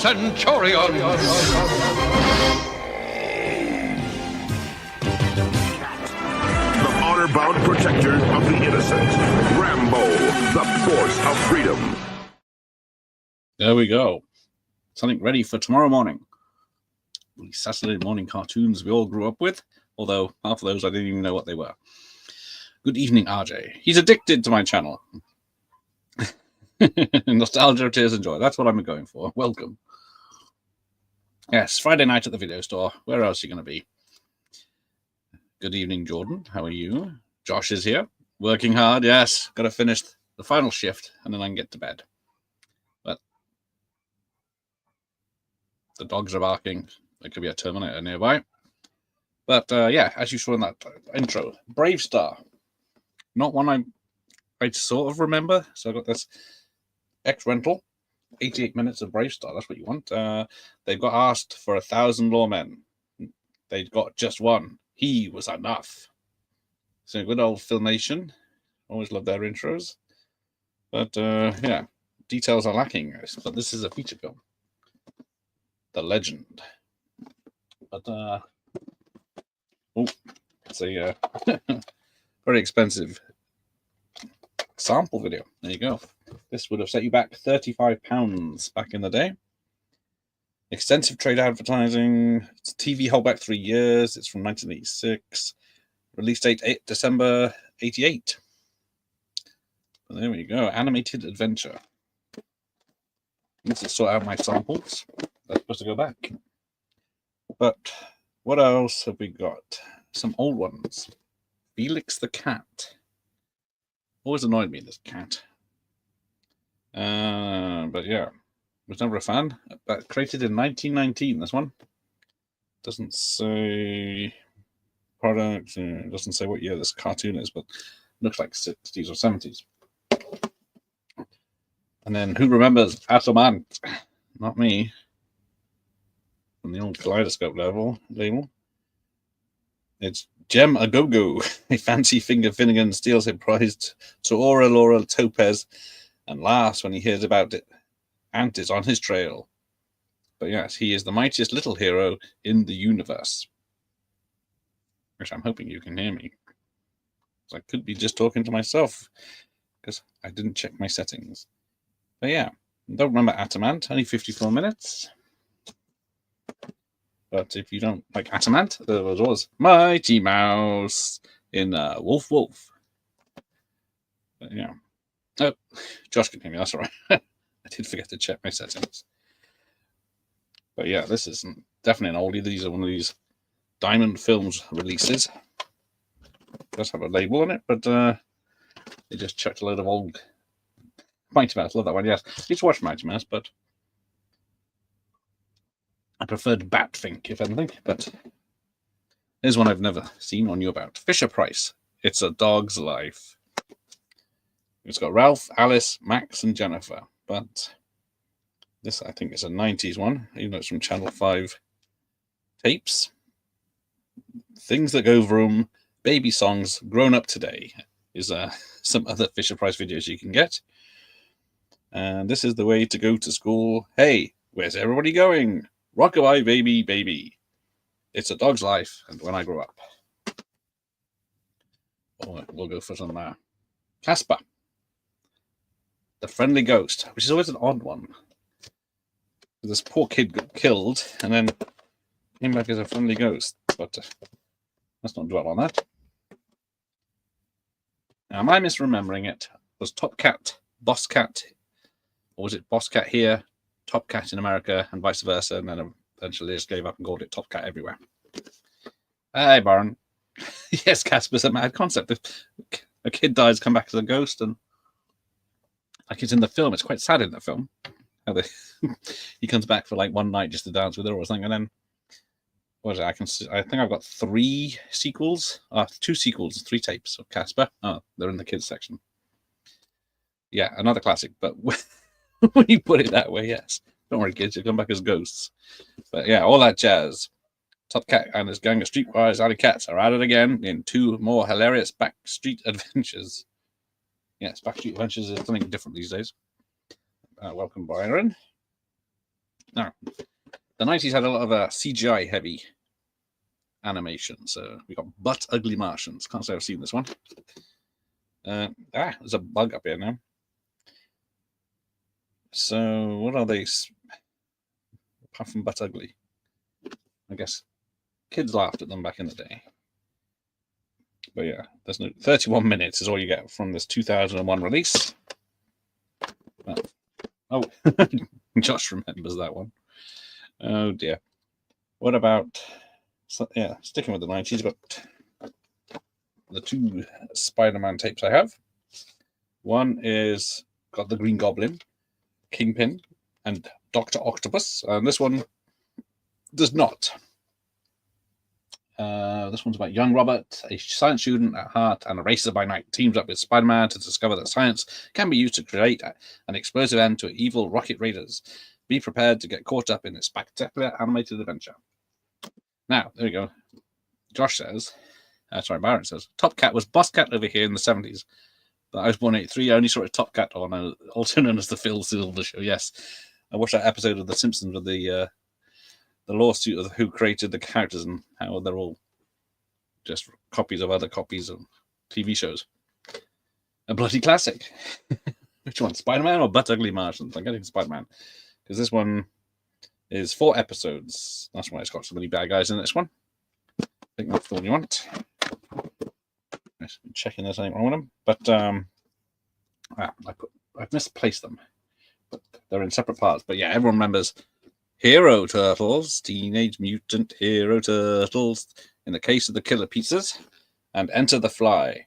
centurions. The honor-bound protector of the innocent. Rambo, the force of freedom. There we go. Something ready for tomorrow morning. The Saturday morning cartoons we all grew up with, although half of those I didn't even know what they were. Good evening, RJ. He's addicted to my channel. Nostalgia, tears, and joy. That's what I'm going for. Welcome. Yes, Friday night at the video store. Where else are you going to be? Good evening, Jordan. How are you? Josh is here. Working hard. Yes, got to finish the final shift, and then I can get to bed. But the dogs are barking. There could be a Terminator nearby. But yeah, as you saw in that intro, Brave Star. Not one I sort of remember. So I got this X-Rental, 88 minutes of Brave Star. That's what you want. They've got asked for 1,000 lawmen. They got just one. He was enough. So good old Filmation. Always love their intros. But yeah, details are lacking. But this is a feature film. The Legend. But oh, it's a very expensive sample video. There you go. This would have set you back £35 back in the day. Extensive trade advertising. It's TV holdback 3 years. It's from 1986. Release date December 88. But there we go. Animated adventure. Need to sort out my samples. That's supposed to go back. But what else have we got? Some old ones. Felix the Cat. Always annoyed me, this cat. But yeah, was never a fan. But created in 1919, this one. Doesn't say product, doesn't say what year this cartoon is, but looks like 60s or 70s. And then who remembers Atomant? Not me. From the old Kaleidoscope label. It's Gem a Go-Go. A fancy finger Finnegan steals him prized to Aura Laura Topaz and laughs when he hears about it. Ant is on his trail. But yes, he is the mightiest little hero in the universe. Which I'm hoping you can hear me. I could be just talking to myself because I didn't check my settings. But yeah, don't remember Atomant, only 54 minutes. But if you don't like Atomant, there was Mighty Mouse in Wolf Wolf. But yeah. Oh, Josh can hear me, that's all right. I did forget to check my settings. But yeah, this is definitely an oldie. These are one of these Diamond Films releases. It does have a label on it, but they just chucked a load of old Mighty Mouse. Love that one, yes. I used to watch Mighty Mouse, but I preferred Batfink, if anything. But here's one I've never seen or knew about. Fisher Price. It's a Dog's Life. It's got Ralph, Alice, Max, and Jennifer. But this, I think, is a 90s one, even though it's from Channel 5 tapes. Things That Go Vroom, Baby Songs, Grown Up Today is some other Fisher Price videos you can get. And this is the way to go to school. Hey, where's everybody going? Rockabye, baby, baby. It's a Dog's Life, and when I grow up. Oh, we'll go for some Casper. The Friendly Ghost, which is always an odd one. This poor kid got killed, and then came back as a friendly ghost. But let's not dwell on that. Now, am I misremembering it? Was Top Cat, Boss Cat, or was it Boss Cat here, Top Cat in America, and vice versa, and then eventually they just gave up and called it Top Cat everywhere. Hey, Baron. Yes, Casper's a mad concept. If a kid dies, come back as a ghost, and like it's in the film, it's quite sad in the film. How they he comes back for like one night just to dance with her or something, and then what is it? I think I've got 3 sequels, 2 sequels, 3 tapes of Casper. Oh, they're in the kids section. Yeah, another classic, but when you put it that way, yes. Don't worry, kids, you'll come back as ghosts. But yeah, all that jazz. Top Cat and his gang of streetwise alley cats are at it again in 2 more hilarious backstreet adventures. Yes, backstreet adventures is something different these days. Welcome, Byron. Now, the 90s had a lot of CGI heavy animation. So we got Butt Ugly Martians. Can't say I've seen this one. There's a bug up here now. So what are they? Apart from Butt Ugly, I guess kids laughed at them back in the day. But yeah, there's no 31 minutes is all you get from this 2001 release. Oh, Josh remembers that one. Oh dear. What about, yeah, sticking with the 90s, got the two Spider-Man tapes I have. One is got the Green Goblin, Kingpin, and Dr. Octopus. And this one does not. This one's about young Robert, a science student at heart and a racer by night, teams up with Spider-Man to discover that science can be used to create an explosive end to evil rocket raiders. Be prepared to get caught up in this spectacular animated adventure. Now, there we go. Josh says, Byron says, Top Cat was Boss Cat over here in the 70s. But I was born in 83. I only saw a Top Cat on, also known as the Phil Silver Show. Yes, I watched that episode of The Simpsons with the lawsuit of who created the characters and how they're all just copies of other copies of TV shows. A bloody classic. Which one, Spider-Man or Butt Ugly Martians? I'm getting Spider-Man because this one is 4 episodes. That's why it's got so many bad guys in this one. I think that's the one you want. Just checking there's anything wrong with them, but I've misplaced them, but they're in separate parts. But yeah, everyone remembers Hero Turtles, Teenage Mutant Hero Turtles, in the case of the Killer Pizzas, and Enter the Fly.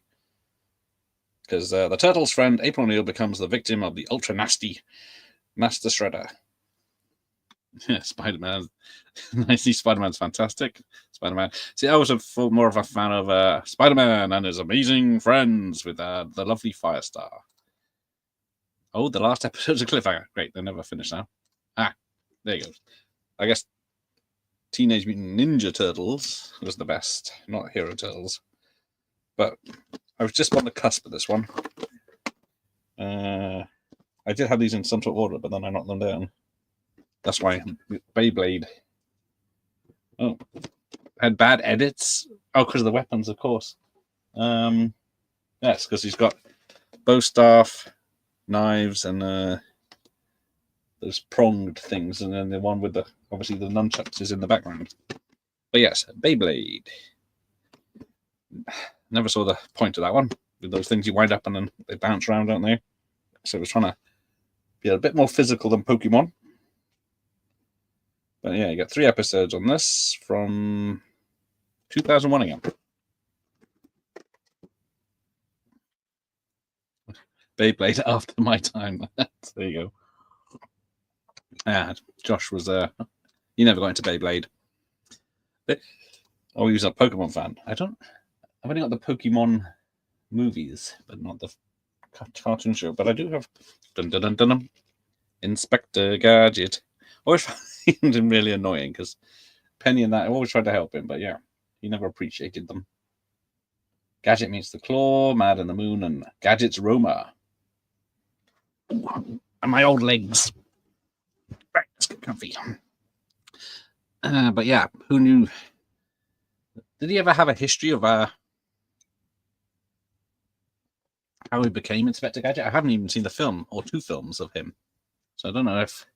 Because the Turtles' friend April O'Neil becomes the victim of the ultra nasty Master Shredder. Yeah, Spider-Man. I see Spider-Man's fantastic. Spider-Man. See, I was more of a fan of Spider-Man and his amazing friends with the lovely Firestar. Oh, the last episode's a cliffhanger. Great, they never finished now. There you go. I guess Teenage Mutant Ninja Turtles was the best, not Hero Turtles. But I was just on the cusp of this one. I did have these in some sort of order, but then I knocked them down. That's why Beyblade. Oh, had bad edits. Oh, because of the weapons, of course. Yes, because he's got bow staff, knives, and those pronged things, and then the one with the obviously the nunchucks is in the background. But yes, Beyblade. Never saw the point of that one. With those things you wind up and then they bounce around, don't they? So it was trying to be a bit more physical than Pokemon. But yeah, you got 3 episodes on this from 2001 again. Beyblade after my time. There you go. Josh was he never got into Beyblade. He was a Pokemon fan. I've only got the Pokemon movies, but not the cartoon show. But I do have Inspector Gadget. Always found him really annoying because Penny and that, I always tried to help him, but yeah, he never appreciated them. Gadget meets the Claw, Mad in the Moon, and Gadget's Roma. And my old legs. Right, let's get comfy. But yeah, who knew? Did he ever have a history of how he became Inspector Gadget? I haven't even seen the film or 2 films of him, so I don't know if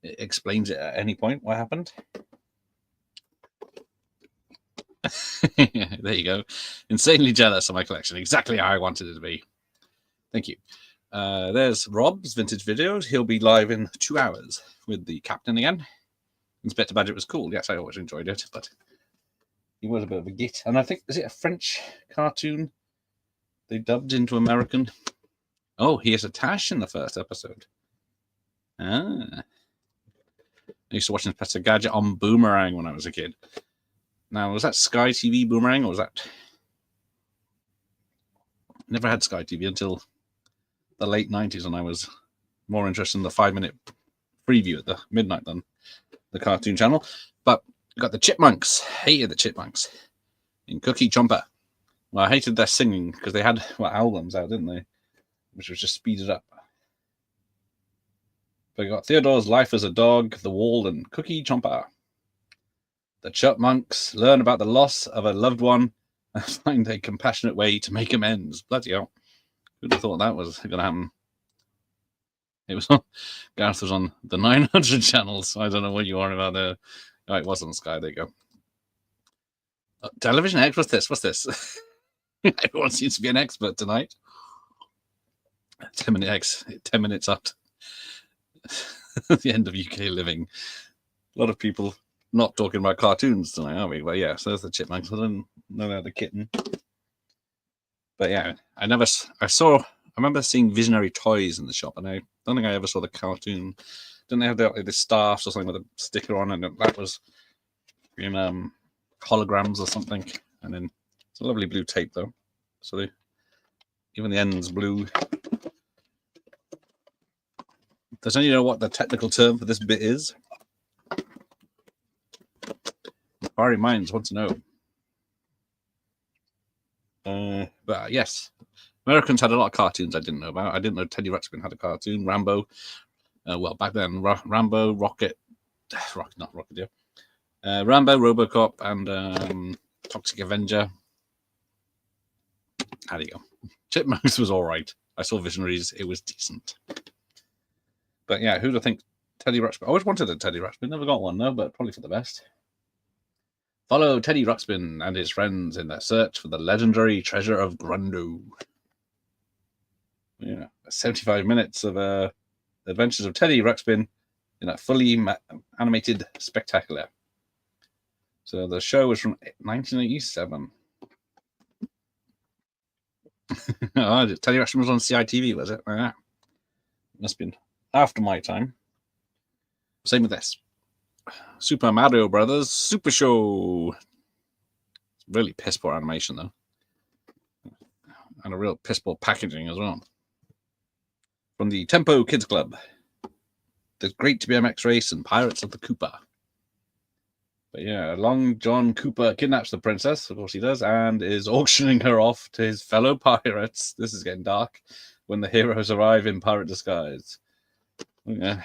it explains it at any point what happened. There you go. Insanely jealous of my collection. Exactly how I wanted it to be. Thank you. There's Rob's vintage videos. He'll be live in 2 hours with the captain again. Inspector Gadget was cool. Yes, I always enjoyed it, but he was a bit of a git. And I think, is it a French cartoon they dubbed into American? Oh, he has a Tash in the first episode. I used to watch Inspector Gadget on Boomerang when I was a kid. Now, was that Sky TV Boomerang, or was that... Never had Sky TV until the late 90s, and I was more interested in the 5-minute preview at the midnight than the cartoon channel. But got the Chipmunks. Hated the Chipmunks in Cookie Chomper. Well, I hated their singing because they had albums out, didn't they? Which was just speeded up. We got Theodore's Life as a Dog, The Wall, and Cookie Chomper. The Chipmunks learn about the loss of a loved one and find a compassionate way to make amends. Bloody hell. Who'd have thought that was going to happen? It was on, Gareth was on the 900 channels. I don't know what you are about there. Oh, it was on Sky. There you go. Television X. What's this? What's this? Everyone seems to be an expert tonight. 10-minute X. 10 minutes up the end of UK living. A lot of people not talking about cartoons tonight, are we? But yeah, so there's the Chipmunks. I don't know the kitten. But yeah, I remember seeing Visionary Toys in the shop, and I don't think I ever saw the cartoon. Didn't they have the staffs or something with a sticker on, and that was in holograms or something? And then it's a lovely blue tape though, so even the end's blue. Does anyone know what the technical term for this bit is? Inquiring minds want to know. But yes, Americans had a lot of cartoons I didn't know about. I didn't know Teddy Ruxpin had a cartoon. Rambo. Well, back then, Rambo, not Rocketeer. Rambo, RoboCop, and Toxic Avenger. There you go. Chipmunks was all right. I saw Visionaries. It was decent. But yeah, who'd have think Teddy Ruxpin? I always wanted a Teddy Ruxpin. Never got one, though, but probably for the best. Follow Teddy Ruxpin and his friends in their search for the legendary treasure of Grundo. Yeah, 75 minutes of adventures of Teddy Ruxpin in a fully animated spectacular. So the show was from 1987. Teddy Ruxpin was on CITV, was it? Yeah. Must have been after my time. Same with this. Super Mario Brothers Super Show. It's really piss poor animation though, and a real piss poor packaging as well. From the Tempo Kids Club, The Great BMX Race and Pirates of the Cooper. But yeah, Long John Cooper kidnaps the princess, of course he does, and is auctioning her off to his fellow pirates. This is getting dark. When the heroes arrive in pirate disguise. Yeah.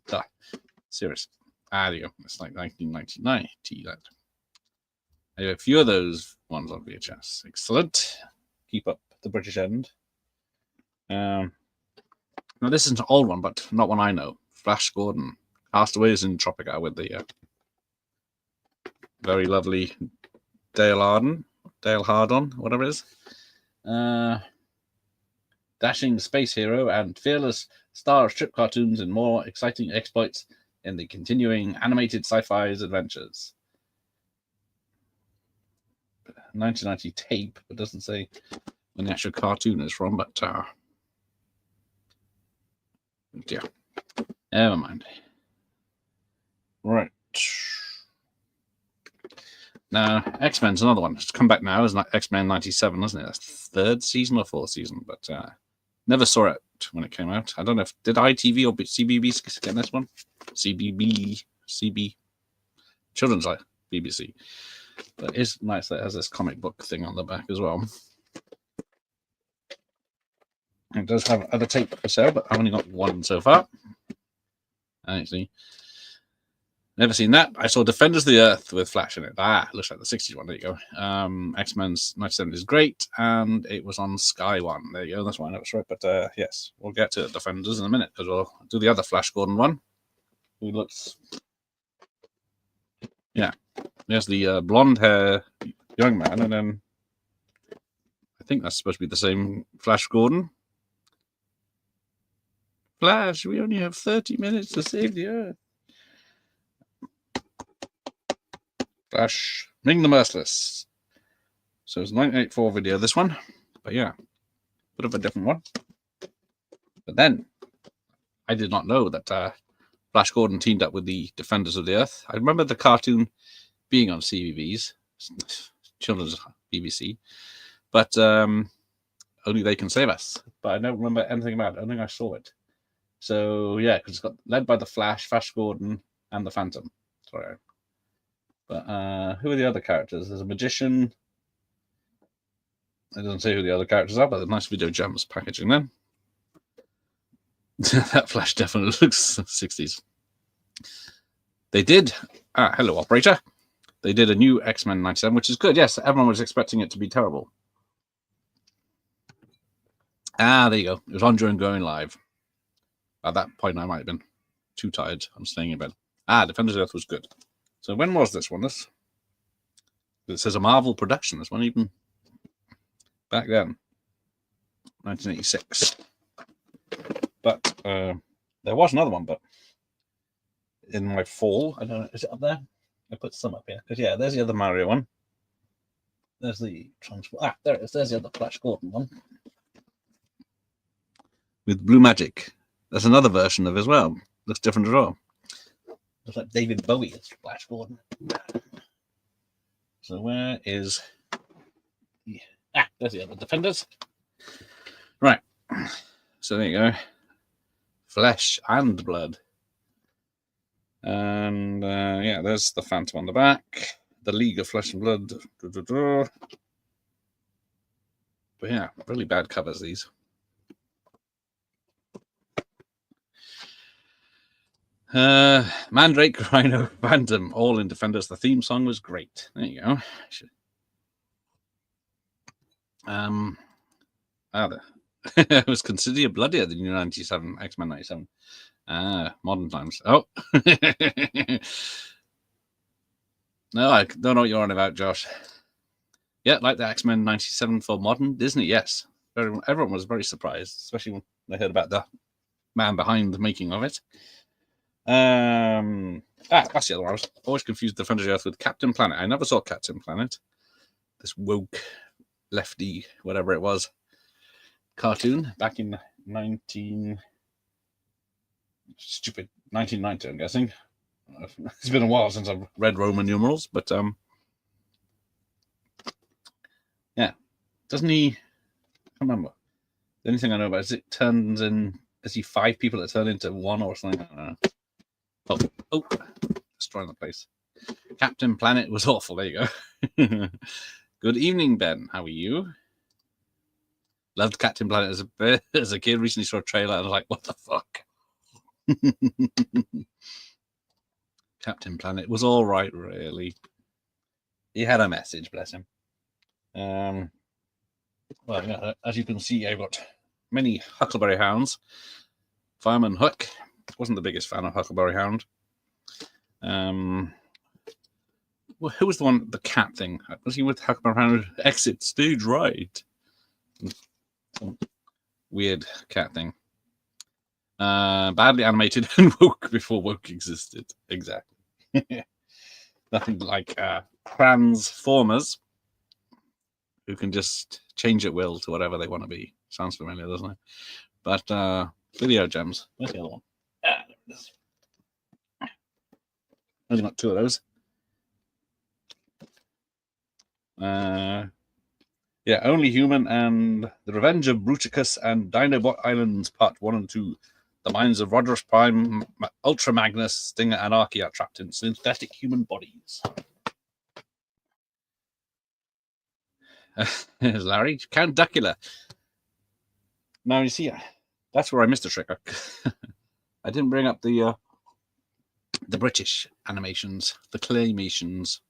But, serious. There you go. It's like 1999. I have a few of those ones on VHS. Excellent. Keep up the British end. Now, this is an old one, but not one I know. Flash Gordon. Castaways in Tropica with the very lovely Dale Hardon, whatever it is. Dashing space hero and fearless star of strip cartoons and more exciting exploits in the continuing animated sci-fi's adventures. 1990 tape, but doesn't say when the actual cartoon is from, but yeah, never mind. Right. Now, X-Men's another one. It's come back now. It's X-Men 97, isn't it? That's third season or fourth season, but never saw it when it came out. I don't know if did ITV or CBB get this one. CB Children's Life BBC. But it's nice that it has this comic book thing on the back as well. It does have other tape for sale, but I've only got one so far. Actually, never seen that. I saw Defenders of the Earth with Flash in it. Looks like the 60s one. There you go. X-Men's 97 is great, and it was on Sky One. There you go. That's why I never saw it. But yes, we'll get to Defenders in a minute because we'll do the other Flash Gordon one. Who looks, yeah, there's the blonde hair young man, and then I think that's supposed to be the same Flash Gordon. Flash, we only have 30 minutes to save the Earth. Flash, Ring the Merciless. So it's 1984 video, this one. But yeah, bit of a different one. But then, I did not know that Flash Gordon teamed up with the Defenders of the Earth. I remember the cartoon being on CBBS, Children's BBC. But only they can save us. But I don't remember anything about it. I don't think I saw it. So yeah, because it's got led by the Flash Gordon, and the Phantom. Sorry. But who are the other characters? There's a magician. It doesn't say who the other characters are, but the nice video jumps packaging then. That Flash definitely looks 60s. They did. Hello, operator. They did a new X-Men 97, which is good. Yes, everyone was expecting it to be terrible. There you go. It was on during going live. At that point, I might have been too tired. I'm staying in bed. Defenders of Earth was good. So when was this one? It says a Marvel production. This one even back then, 1986. But there was another one, but in my fall, I don't know, is it up there? I put some up here because yeah, there's the other Mario one. There's the transport. There it is. There's the other Flash Gordon one with Blue Magic. There's another version of it as well. Looks different as well. Looks like David Bowie as Flash Gordon. So where is? There's the other Defenders. Right. So there you go. Flesh and blood. And yeah, there's the Phantom on the back. The League of Flesh and Blood. But yeah, really bad covers, these. Mandrake, Rhino, Phantom, all in Defenders. The theme song was great. There you go. It was considered bloodier than New 97, X-Men 97. Modern times. Oh. No, I don't know what you're on about, Josh. Yeah, like the X-Men 97 for modern Disney, yes. Everyone was very surprised, especially when they heard about the man behind the making of it. That's the other one. I was always confused Defenders of the Earth with Captain Planet. I never saw Captain Planet. This woke, lefty, whatever it was, cartoon back in 1990, I'm guessing. It's been a while since I've read Roman numerals, but yeah. Doesn't he? I can't remember. The only thing I know about is it turns in. Is he 5 people that turn into 1 or something? I don't know. Oh, destroying the place. Captain Planet was awful. There you go. Good evening, Ben. How are you? Loved Captain Planet as a kid. Recently saw a trailer and I was like, what the fuck? Captain Planet was all right, really. He had a message, bless him. Well, yeah, as you can see, I've got many Huckleberry Hounds. Fireman Hook wasn't the biggest fan of Huckleberry Hound. Well, who was the one, the cat thing? Was he with Huckleberry Hound? Exit stage right. Some weird cat thing. Badly animated and woke before woke existed. Exactly. Nothing like transformers who can just change at will to whatever they want to be. Sounds familiar, doesn't it? But video gems. Where's the other one? There it is. Only got 2 of those. Yeah, Only Human and The Revenge of Bruticus and Dinobot Islands Part 1 and 2. The minds of Rodrus Prime, Ultra Magnus, Stinger, Anarchy are trapped in synthetic human bodies. There's Larry. Count Duckula. Now, you see, that's where I missed a trick. I didn't bring up the British animations, the claymations,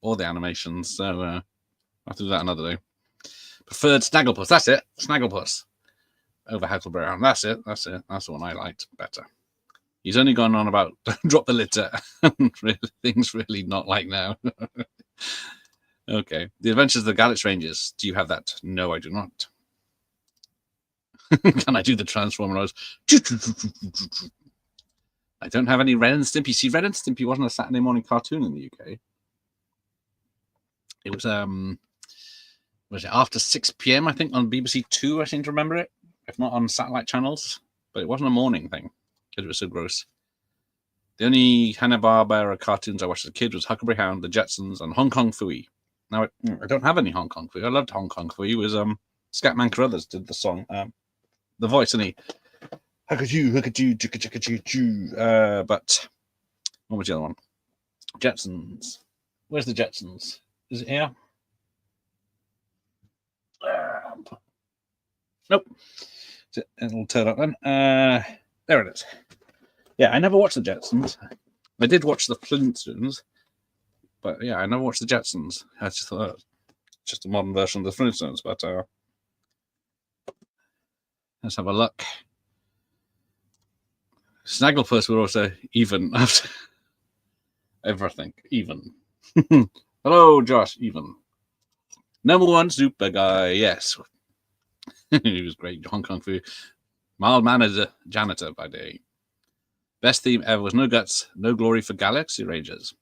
or the animations, so I'll have to do that another day. Preferred Snagglepuss. That's it. Snagglepuss. Over Huckleberry Hound. That's it. That's the one I liked better. He's only gone on about drop the litter. Things really not like now. Okay. The Adventures of the Galaxy Rangers. Do you have that? No, I do not. Can I do the Transformer noise? I don't have any Ren and Stimpy. See, Ren and Stimpy wasn't a Saturday morning cartoon in the UK. It was it after 6 p.m. I think on BBC Two. I seem to remember it, if not on satellite channels. But it wasn't a morning thing because it was so gross. The only Hanna-Barbera cartoons I watched as a kid was Huckleberry Hound, The Jetsons, and Hong Kong Phooey. Now I don't have any Hong Kong Phooey. I loved Hong Kong Phooey. It was Scatman Crothers did the song, the voice, and he Huckachoo, Huckachoo, Choo. But what was the other one? Jetsons. Where's the Jetsons? Is it here? Nope. It'll turn up then. There it is. Yeah, I never watched the Jetsons. I did watch the Flintstones, but yeah, I never watched the Jetsons. I just thought it was just a modern version of the Flintstones. But let's have a look. Snagglepuss were also even after everything. Even. Hello, Josh. Even. Number one super guy. Yes. He was great. Hong Kong Fu. Mild mannered as a janitor by day. Best theme ever was No Guts, No Glory for Galaxy Rangers.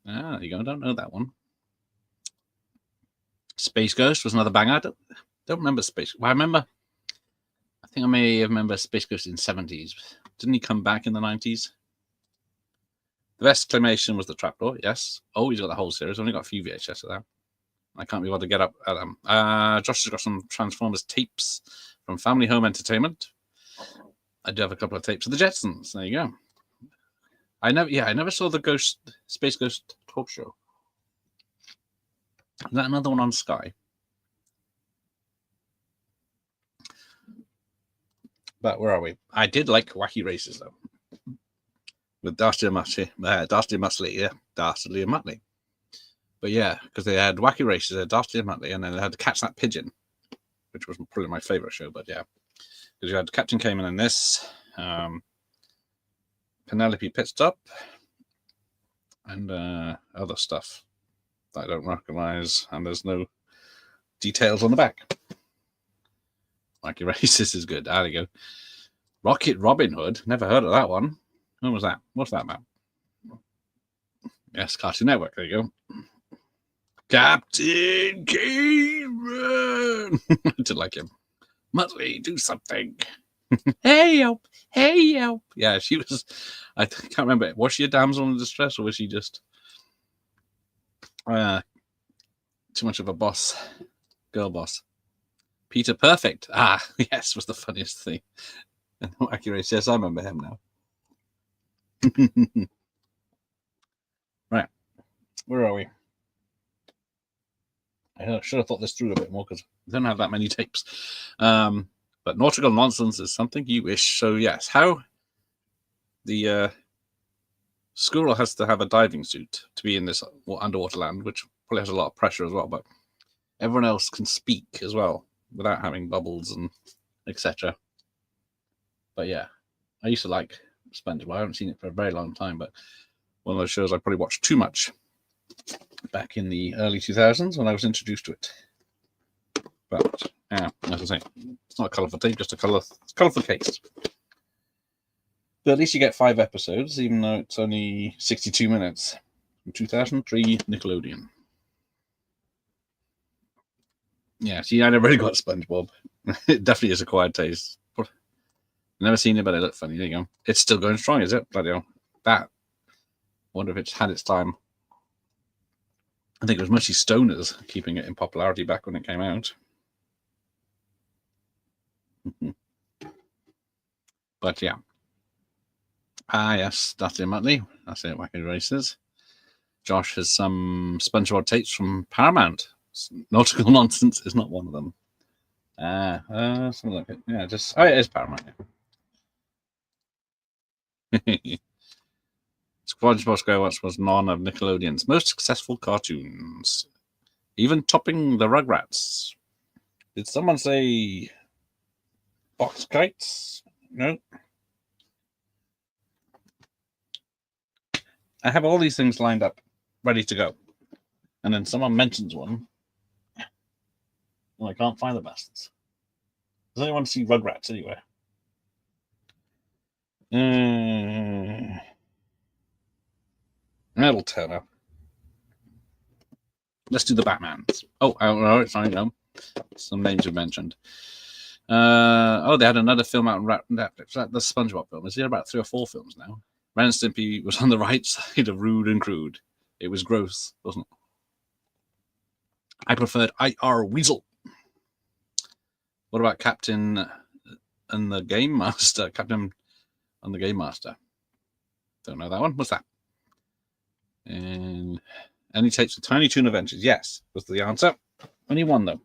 Ah, there you go. I don't know that one. Space Ghost was another banger. I don't remember Space. Well, I think I may remember Space Ghost in the 70s. Didn't he come back in the 90s? The best claymation was the Trapdoor, yes. Oh, he's got the whole series. Only got a few VHS of that. I can't be able to get up at them. Josh has got some Transformers tapes from Family Home Entertainment. I do have a couple of tapes of the Jetsons. There you go. I never saw the Space Ghost talk show. Is that another one on Sky? But where are we? I did like Wacky Races though, with Dastardly and Muttley. But yeah, because they had Wacky Races, they had Dastardly and Muttley, and then they had Catch That Pigeon, which was probably my favorite show. But yeah, because you had Captain Cayman in this, Penelope Pitstop, and other stuff that I don't recognize, and there's no details on the back. Wacky Races is good. There you go. Rocket Robin Hood. Never heard of that one. When was that? What's that about? Yes, Cartoon Network. There you go. Captain Cayman. I did like him. Muttley, do something. Hey, help. Hey, help. Yeah, she was. I can't remember. Was she a damsel in distress, or was she just too much of a boss? Girl boss. Peter Perfect. Ah, yes, was the funniest thing. And Wacky, yes, I remember him now. Right, where are we? I should have thought this through a bit more because I don't have that many tapes. But nautical nonsense is something you wish. So yes, how the squirrel has to have a diving suit to be in this underwater land, which probably has a lot of pressure as well. But everyone else can speak as well without having bubbles and etc. But yeah, I used to like SpongeBob. I haven't seen it for a very long time, but one of those shows I probably watched too much back in the early 2000s when I was introduced to it. But yeah, as I say, it's not a colourful tape, just a colourful case. But at least you get 5 episodes, even though it's only 62 minutes. From 2003, Nickelodeon. Yeah, see, I never really got SpongeBob. It definitely is acquired taste. Never seen it, but it looked funny. There you go. It's still going strong, is it? Bloody hell. That. I wonder if it's had its time. I think it was mostly stoners keeping it in popularity back when it came out. But yeah. Yes, Dastardly and Muttley. That's it, Wacky Races. Josh has some SpongeBob tapes from Paramount. Nautical Nonsense is not one of them. Something like it. Yeah, just it is Paramount. Yeah. SpongeBob SquarePants was none of Nickelodeon's most successful cartoons, even topping the Rugrats. Did someone say box kites? No. I have all these things lined up, ready to go, and then someone mentions one, and I can't find the bastards. Does anyone see Rugrats anywhere? That'll turn up. Let's do the Batmans. Oh, sorry, no. Some names you mentioned. They had another film out on Netflix. The SpongeBob film. Is there about 3 or 4 films now? Ren and Stimpy was on the right side of rude and crude. It was gross, wasn't it? I preferred I.R. Weasel. What about Captain and the Game Master? Captain and the Game Master. Don't know that one. What's that? And any tapes of Tiny Toon Adventures? Yes, was the answer. Only one though.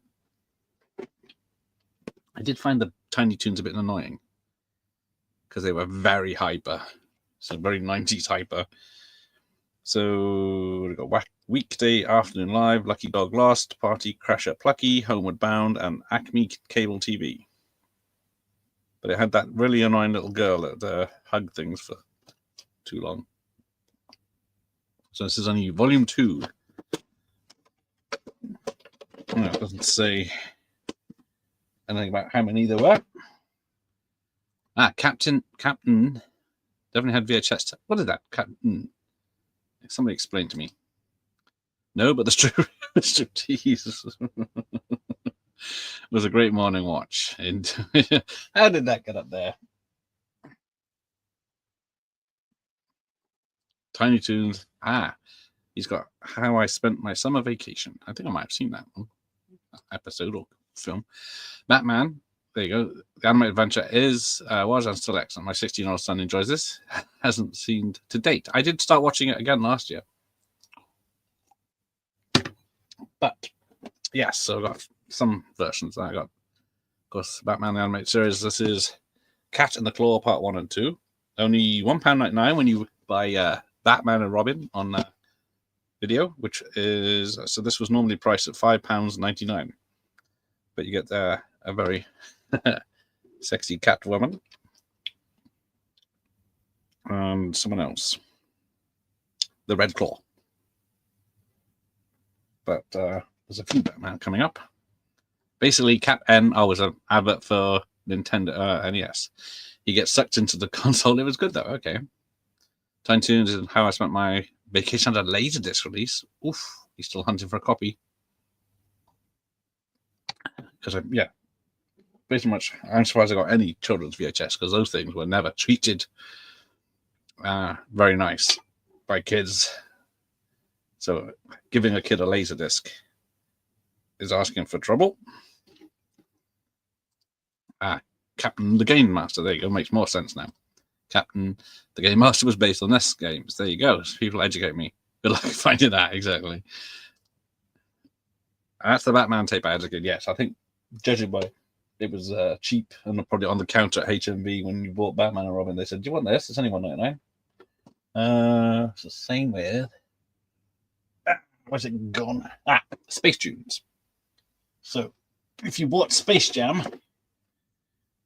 I did find the Tiny Toons a bit annoying because they were very hyper. So very 90s hyper. So we got Weekday Afternoon Live, Lucky Dog Lost, Party Crasher Plucky, Homeward Bound, and Acme Cable TV. But it had that really annoying little girl that hugged things for too long. So this is only volume 2. No, it doesn't say anything about how many there were. Captain definitely had VHS. What is that? Captain. Somebody explain to me. No, but the striptease was a great morning watch. And how did that get up there? Tiny Toons. He's got How I Spent My Summer Vacation. I think I might have seen that one. Episode or film. Batman. There you go. The animated adventure was and still excellent. My 16-year-old son enjoys this. Hasn't seen to date. I did start watching it again last year. But yes, so I've got some versions. I got, of course, Batman the Animated Series. This is Cat and the Claw Part 1 and 2. Only £1.99 when you buy Batman and Robin on video, which is, so this was normally priced at £5.99. But you get a very sexy cat woman. And someone else. The Red Claw. But there's a few Batman coming up. Basically, Cat N was an advert for Nintendo NES. He gets sucked into the console. It was good, though. Okay. Tiny Toons and How I Spent My Vacation had a Laserdisc release. Oof. He's still hunting for a copy. Because, pretty much, I'm surprised I got any children's VHS, because those things were never treated very nice by kids. So giving a kid a Laserdisc is asking for trouble. Captain the Game Master. There you go. Makes more sense now. Captain the Game Master was based on NES games. There you go. People educate me. Good luck finding that. Exactly. That's the Batman tape I had as a kid. Yes, I think, judging by it was cheap and probably on the counter at HMV when you bought Batman and Robin. They said, "Do you want this? It's only $1.99." It's the same with. Where's it gone? Space Tunes. So, if you bought Space Jam,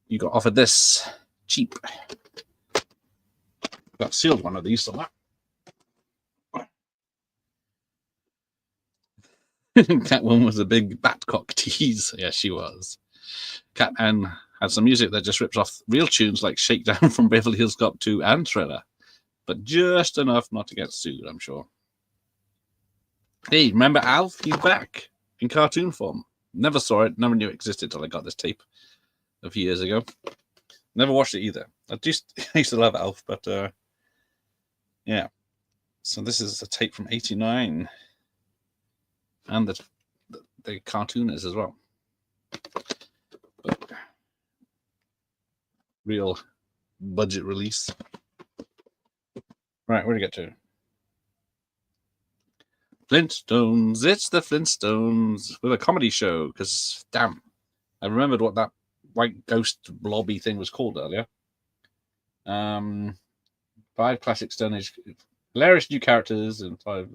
you got offered this cheap. Got sealed one of these somewhere. Catwoman was a big Batcock tease. Yes, she was. Cat N had some music that just rips off real tunes like Shakedown from Beverly Hills Cop 2 and Thriller, but just enough not to get sued, I'm sure. Hey, remember Alf? He's back in cartoon form. Never saw it, never knew it existed till I got this tape a few years ago. Never watched it either. I used to love Alf, but yeah. So this is a tape from '89, and the cartoon is as well. But real budget release. Right, where do we get to? Flintstones. It's the Flintstones with a comedy show. Because, damn, I remembered what that white ghost blobby thing was called earlier. 5 classic Stone Age, hilarious new characters, and 5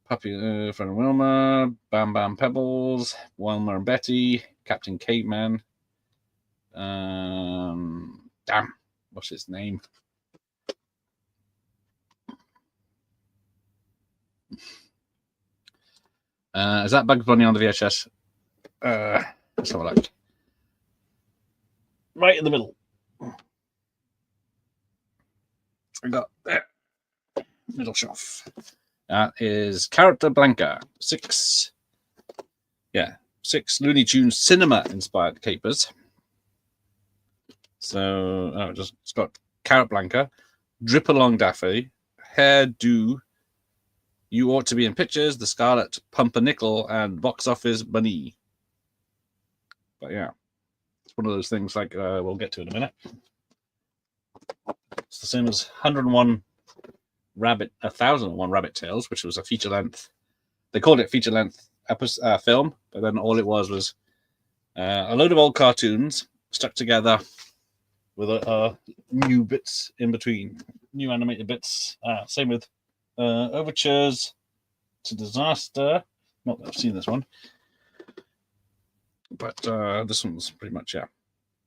Puppy, Fred and Wilma, Bam Bam Pebbles, Wilma and Betty, Captain Caveman. Damn, what's his name? Is that Bugs Bunny on the VHS? Let's have a look. Right in the middle. I got there. Middle shelf. That is Character Blanca. 6 Looney Tunes cinema inspired capers. So it's got Carrot Blanca, Drip Along Daffy, Hairdo, You Ought to Be in Pictures, The Scarlet Pumpernickel, and Box Office Bunny. But yeah, it's one of those things like we'll get to in a minute. It's the same as 1001 Rabbit Tales, which was a feature length. They called it feature length film, but then all it was a load of old cartoons stuck together with new bits in between, new animated bits. Same with Overtures to Disaster. Not that I've seen this one, but this one's pretty much, yeah.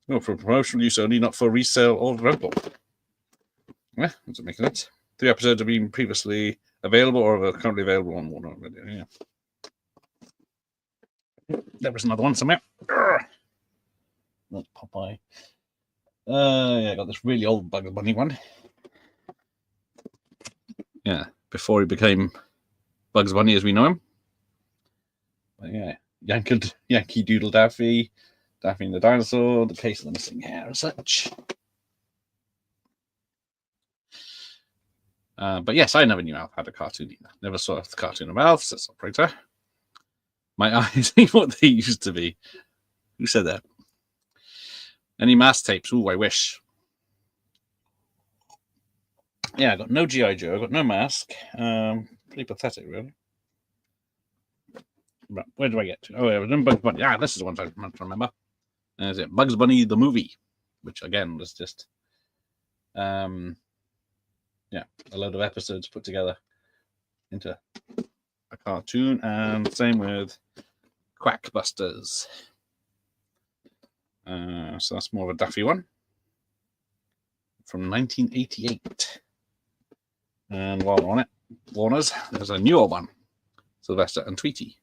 No, for promotional use only, not for resale or rental. Yeah, that's making it. 3 episodes have been previously available or are currently available on Warner Video. Yeah. There was another one somewhere. That's Popeye. Yeah, I got this really old Bugs Bunny one. Yeah, before he became Bugs Bunny as we know him. But yeah, Yankee Doodle Daffy, Daffy and the Dinosaur, the case of the missing hair and such. But yes, I never knew Alf had a cartoon either. Never saw the cartoon of Alf, says operator. My eyes ain't what they used to be. Who said that? Any mask tapes? Ooh, I wish. Yeah, I got no G.I. Joe, I got no mask. Pretty pathetic, really. But where do I get to? Oh, yeah, it was in Bugs Bunny. Yeah, this is the one I meant to remember. Is it Bugs Bunny the movie? Which again was just yeah, a load of episodes put together into a cartoon, and same with Quackbusters. So that's more of a Daffy one from 1988. And while we're on it, Warner's, there's a newer one, Sylvester and Tweety.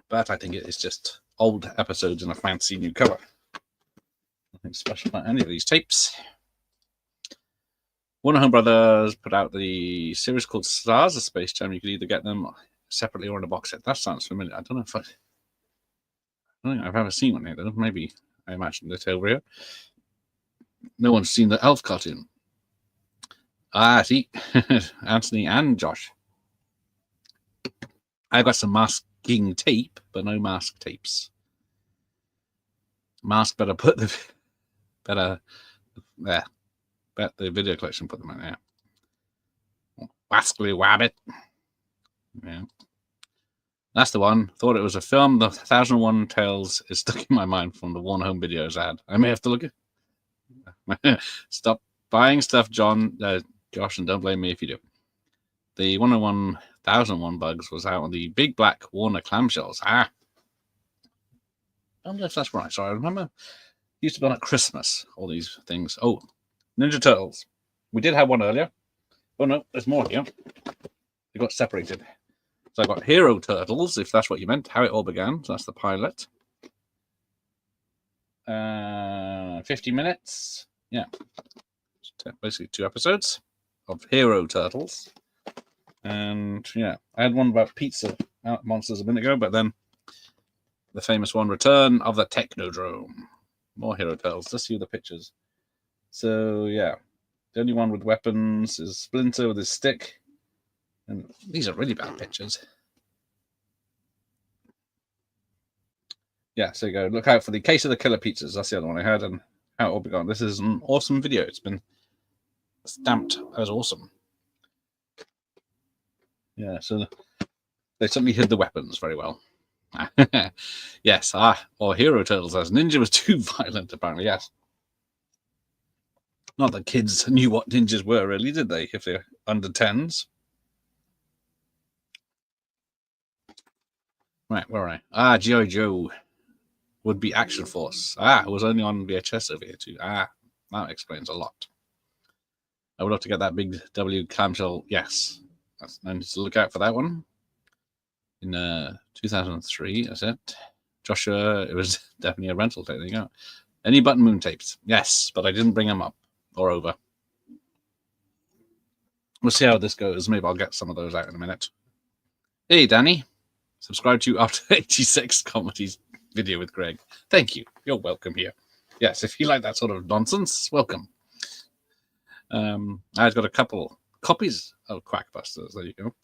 But I think it is just old episodes in a fancy new cover. Nothing special about any of these tapes. Warner Home Brothers put out the series called Stars of Space Jam. You could either get them separately or in a box set. That sounds familiar. I don't think I've ever seen one here, though. Maybe I imagined it over here. No one's seen the Elf cartoon. Ah, see, Anthony and Josh. I've got some masking tape, but no mask tapes. Mask better put the bet the video collection put them in there. Wascally Wabbit. Yeah. That's the one. Thought it was a film. The 1001 Tales is stuck in my mind from the Warner Home Videos ad. I may have to look at it. Stop buying stuff, Josh, and don't blame me if you do. The 1001 Bugs was out on the big black Warner clamshells. I don't know if that's right. So I remember it used to be on at Christmas, all these things. Oh, Ninja Turtles. We did have one earlier. Oh no, there's more here. They got separated. So I got Hero Turtles, if that's what you meant, How It All Began. So that's the pilot. 50 minutes. Yeah. Basically 2 episodes of Hero Turtles. And yeah, I had one about pizza monsters a minute ago, but then the famous one, Return of the Technodrome. More Hero Turtles. Let's see the pictures. So yeah, the only one with weapons is Splinter with his stick. And these are really bad pictures. Yeah, so you go. Look out for the Case of the Killer Pizzas. That's the other one I had, and How It All Began. This is an awesome video. It's been stamped as awesome. Yeah, so they certainly hid the weapons very well. Yes, or Hero Turtles as Ninja was too violent, apparently, yes. Not that kids knew what ninjas were, really, did they, if they're under 10s? Right, where are I? G.I. Joe would be Action Force. It was only on VHS over here, too. That explains a lot. I would have to get that big W clamshell, yes. I need to look out for that one. In 2003, that's it. Joshua, it was definitely a rental tape. There you go. Any Button Moon tapes? Yes, but I didn't bring them up or over. We'll see how this goes. Maybe I'll get some of those out in a minute. Hey, Danny. Subscribe to After 86 Comedies video with Greg. Thank you. You're welcome here. Yes, if you like that sort of nonsense, welcome. I've got a couple copies of Quackbusters. There you go.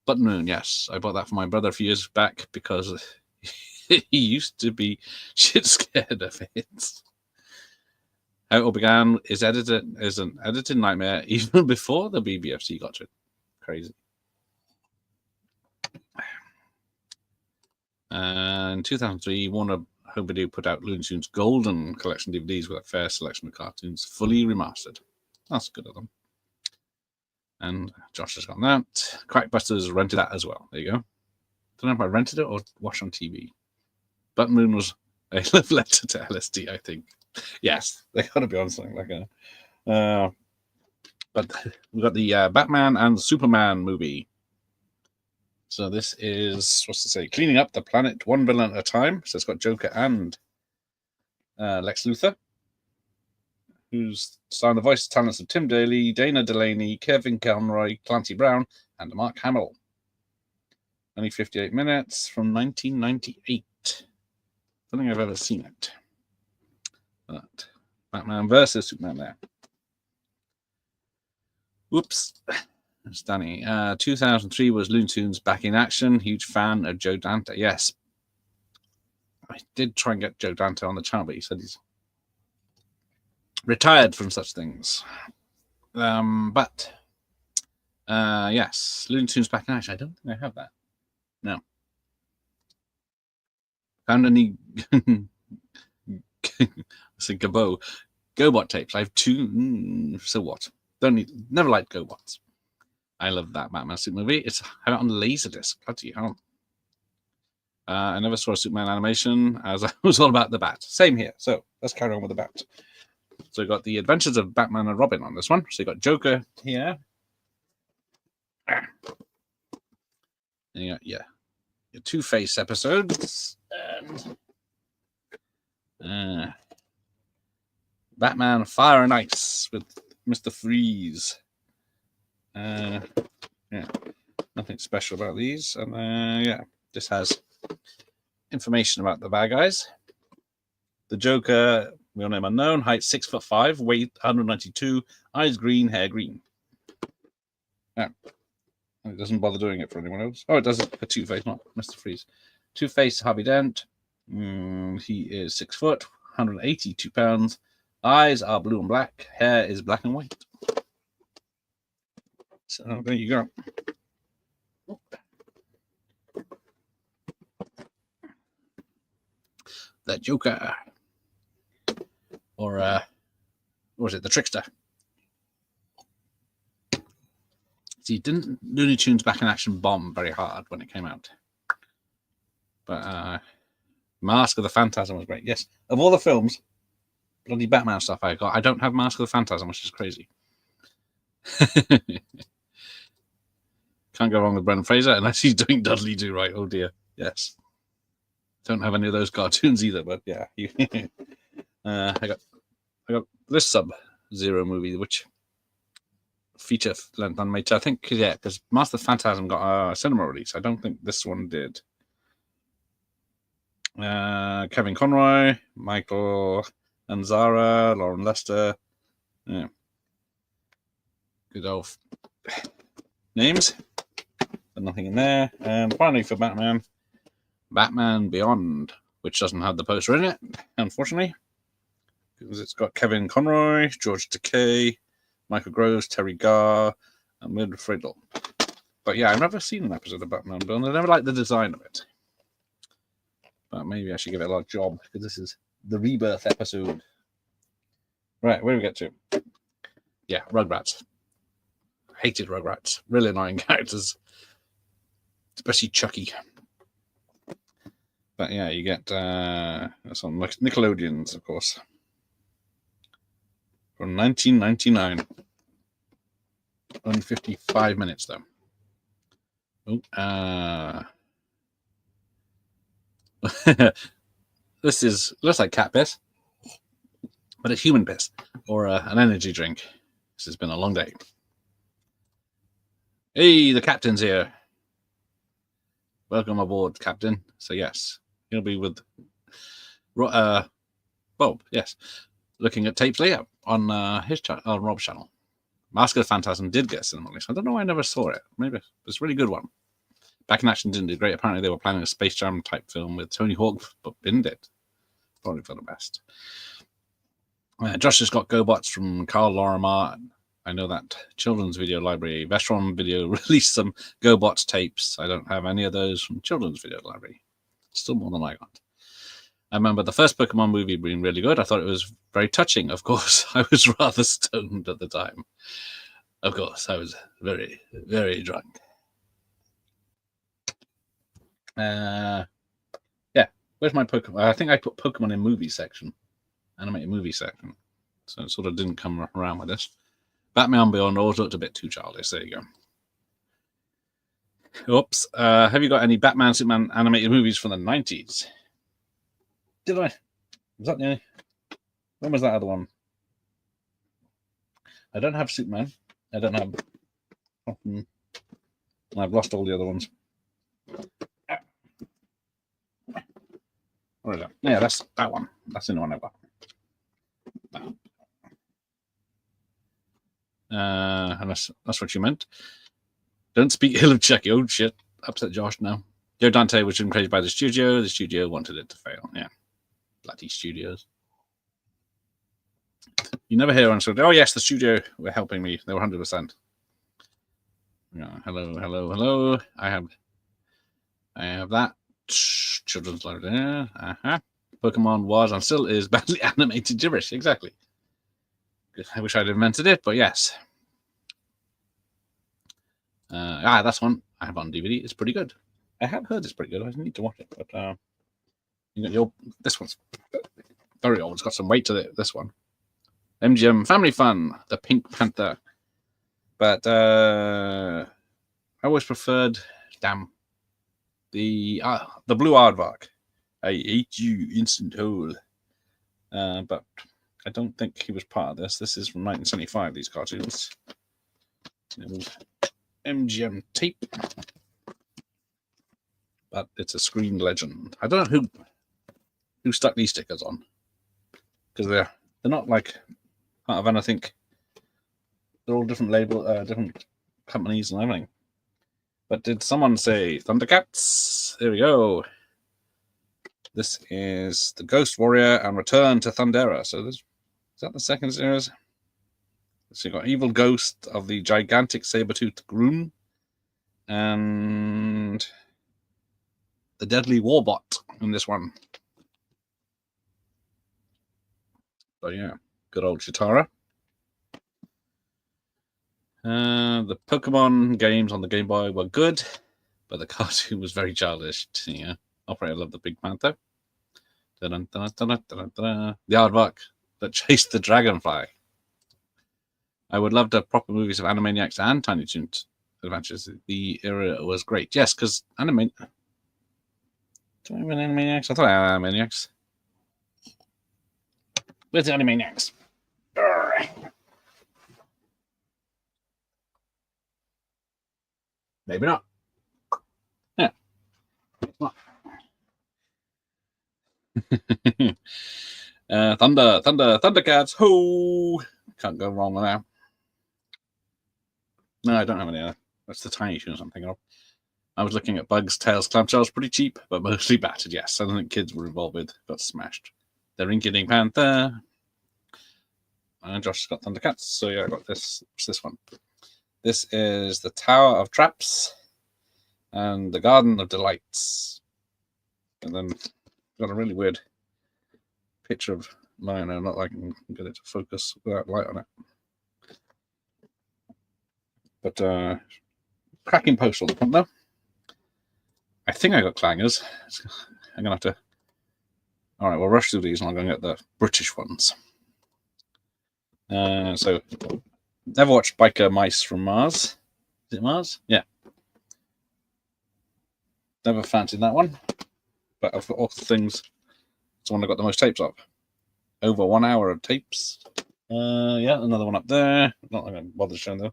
Button Moon, yes. I bought that for my brother a few years back because he used to be shit scared of it. How It All Began is an edited nightmare even before the BBFC got to it. Crazy. In 2003, Warner Home Video put out Looney Tunes Golden Collection DVDs with a fair selection of cartoons, fully remastered. That's good of them. And Josh has got that. Crackbusters rented that as well. There you go. Don't know if I rented it or watched on TV. Button Moon was a love letter to LSD, I think. Yes, they got to be on something like a. But we've got the Batman and Superman movie. So this is, what's to say, cleaning up the planet one villain at a time. So it's got Joker and Lex Luthor, who's starring the voice talents of Tim Daly, Dana Delaney, Kevin Conroy, Clancy Brown, and Mark Hamill. Only 58 minutes from 1998. I don't think I've ever seen it. But Batman versus Superman there. Whoops. It's Danny. 2003 was Looney Tunes back in action. Huge fan of Joe Dante. Yes. I did try and get Joe Dante on the channel, but he said he's retired from such things. But yes, Looney Tunes back in action. I don't think I have that. No. Found any I think GoBot tapes. I have two. So what? Never liked GoBots. I love that Batman Super movie. It's on Laserdisc. Bloody hell. I never saw a Superman animation, as I was all about the Bat. Same here. So let's carry on with the Bat. So we've got the Adventures of Batman and Robin on this one. So you got Joker here. And you got, your Two-Face episodes. And Batman Fire and Ice with Mr. Freeze. Yeah, nothing special about these. And yeah, this has information about the bad guys. The Joker, real name unknown, height 6'5", weight 192, eyes green, hair green. Yeah. It doesn't bother doing it for anyone else. Oh, it does it for Two-Face, not Mr. Freeze. Two-Face, Harvey Dent. He is 6 foot, 182 pounds. Eyes are blue and black. Hair is black and white. So there you go. The Joker. Or, what was it? The Trickster. See, didn't Looney Tunes Back in Action bomb very hard when it came out? But Mask of the Phantasm was great. Yes, of all the films, bloody Batman stuff I got, I don't have Mask of the Phantasm, which is crazy. Can't go wrong with Brendan Fraser unless he's doing Dudley Do Right. Oh dear, yes. Don't have any of those cartoons either, but yeah. I got this Sub-Zero movie, which feature length animated. I think, yeah, because Master of the Phantasm got a cinema release. I don't think this one did. Kevin Conroy, Michael Anzara, Lauren Lester. Yeah. Good old names. But nothing in there. And finally for Batman, Batman Beyond, which doesn't have the poster in it, unfortunately. Because it's got Kevin Conroy, George Takei, Michael Gross, Terry Garr, and Mildred Friedel. But yeah, I've never seen an episode of Batman Beyond. I never liked the design of it. But maybe I should give it a lot of job, because this is the Rebirth episode. Right, where do we get to? Yeah, Rugrats. Hated Rugrats. Really annoying characters. Especially Chucky. But yeah, you get that's on Nickelodeon's, of course. From 1999. Only 55 minutes, though. Oh, this looks like cat piss, but it's human piss, or an energy drink. This has been a long day. Hey, the captain's here. Welcome aboard, Captain. So yes, he'll be with Bob. Yes, looking at tapes later on his channel, on Rob's channel. Mask of the Phantasm did get a cinema release. I don't know why I never saw it. Maybe it's a really good one. Back in Action didn't do great. Apparently, they were planning a Space Jam type film with Tony Hawk, but didn't it? Probably for the best. Josh has got GoBots from Carl Lorimar. I know that Children's Video Library. Vestron Video released some GoBots tapes. I don't have any of those from Children's Video Library. Still more than I got. I remember the first Pokemon movie being really good. I thought it was very touching. Of course, I was rather stoned at the time. Of course, I was very, very drunk. Yeah, where's my Pokemon? I think I put Pokemon in movie section, animated movie section. So it sort of didn't come around with this. Batman Beyond always looked a bit too childish. There you go. Oops. Have you got any Batman, Superman animated movies from the 90s? Did I? Was that the only? When was that other one? I don't have Superman. I don't have. I've lost all the other ones. Where is that? Yeah, that's that one. That's the only one I've got. Unless that's what you meant. Don't speak ill of Chucky. Oh shit! Upset Josh now. Joe Dante was encouraged by the studio. The studio wanted it to fail. Yeah, bloody studios. You never hear on sort of, oh yes, the studio were helping me. They were 100%. Hello, hello, hello. I have that. Children's library. Pokemon was and still is badly animated gibberish. Exactly. I wish I'd invented it, but yes. That's one I have on DVD. It's pretty good. I have heard it's pretty good. I need to watch it, but this one's very old. It's got some weight to it. This one, MGM Family Fun, the Pink Panther. But I always preferred, the Blue Aardvark. I ate you, instant hole. But I don't think he was part of this. This is from 1975. These cartoons. MGM tape, but it's a screen legend. I don't know who stuck these stickers on, because they're not like part of anything. They're all different different companies and everything. But did someone say Thundercats? There we go. This is the Ghost Warrior and Return to Thundera. So is that the second series? So you got Evil Ghost of the Gigantic Saber-toothed Groom and the Deadly Warbot in this one. So yeah, good old Chitara. The Pokemon games on the Game Boy were good, but the cartoon was very childish. Yeah, Operator loved the Big Panther. The Aardvark that chased the Dragonfly. I would love to have proper movies of Animaniacs and Tiny Toons Adventures. The era was great. Yes, because Do I have Animaniacs? I thought I had Animaniacs. Where's the Animaniacs? Maybe not. Yeah. It's not. Thundercats. Ho! Can't go wrong with that. No, I don't have any other. That's the Tiny Toons I'm thinking of. I was looking at Bugs, Tails, Clamshells, pretty cheap, but mostly battered, yes. I don't think kids were involved with. Got smashed. The Rinky-Dink Panther. And Josh got Thundercats, so yeah, I got this. What's this one? This is the Tower of Traps and the Garden of Delights. And then got a really weird picture of Lionel, not like I can get it to focus without light on it. But cracking post on the front though. I think I got clangers. I'm gonna have to. All right, we'll rush through these, and I'm going to get the British ones. So, never watched Biker Mice from Mars. Is it Mars? Yeah. Never fancied that one. But of all the things, it's the one I got the most tapes of. Over 1 hour of tapes. Yeah, another one up there. Not going to bother showing though.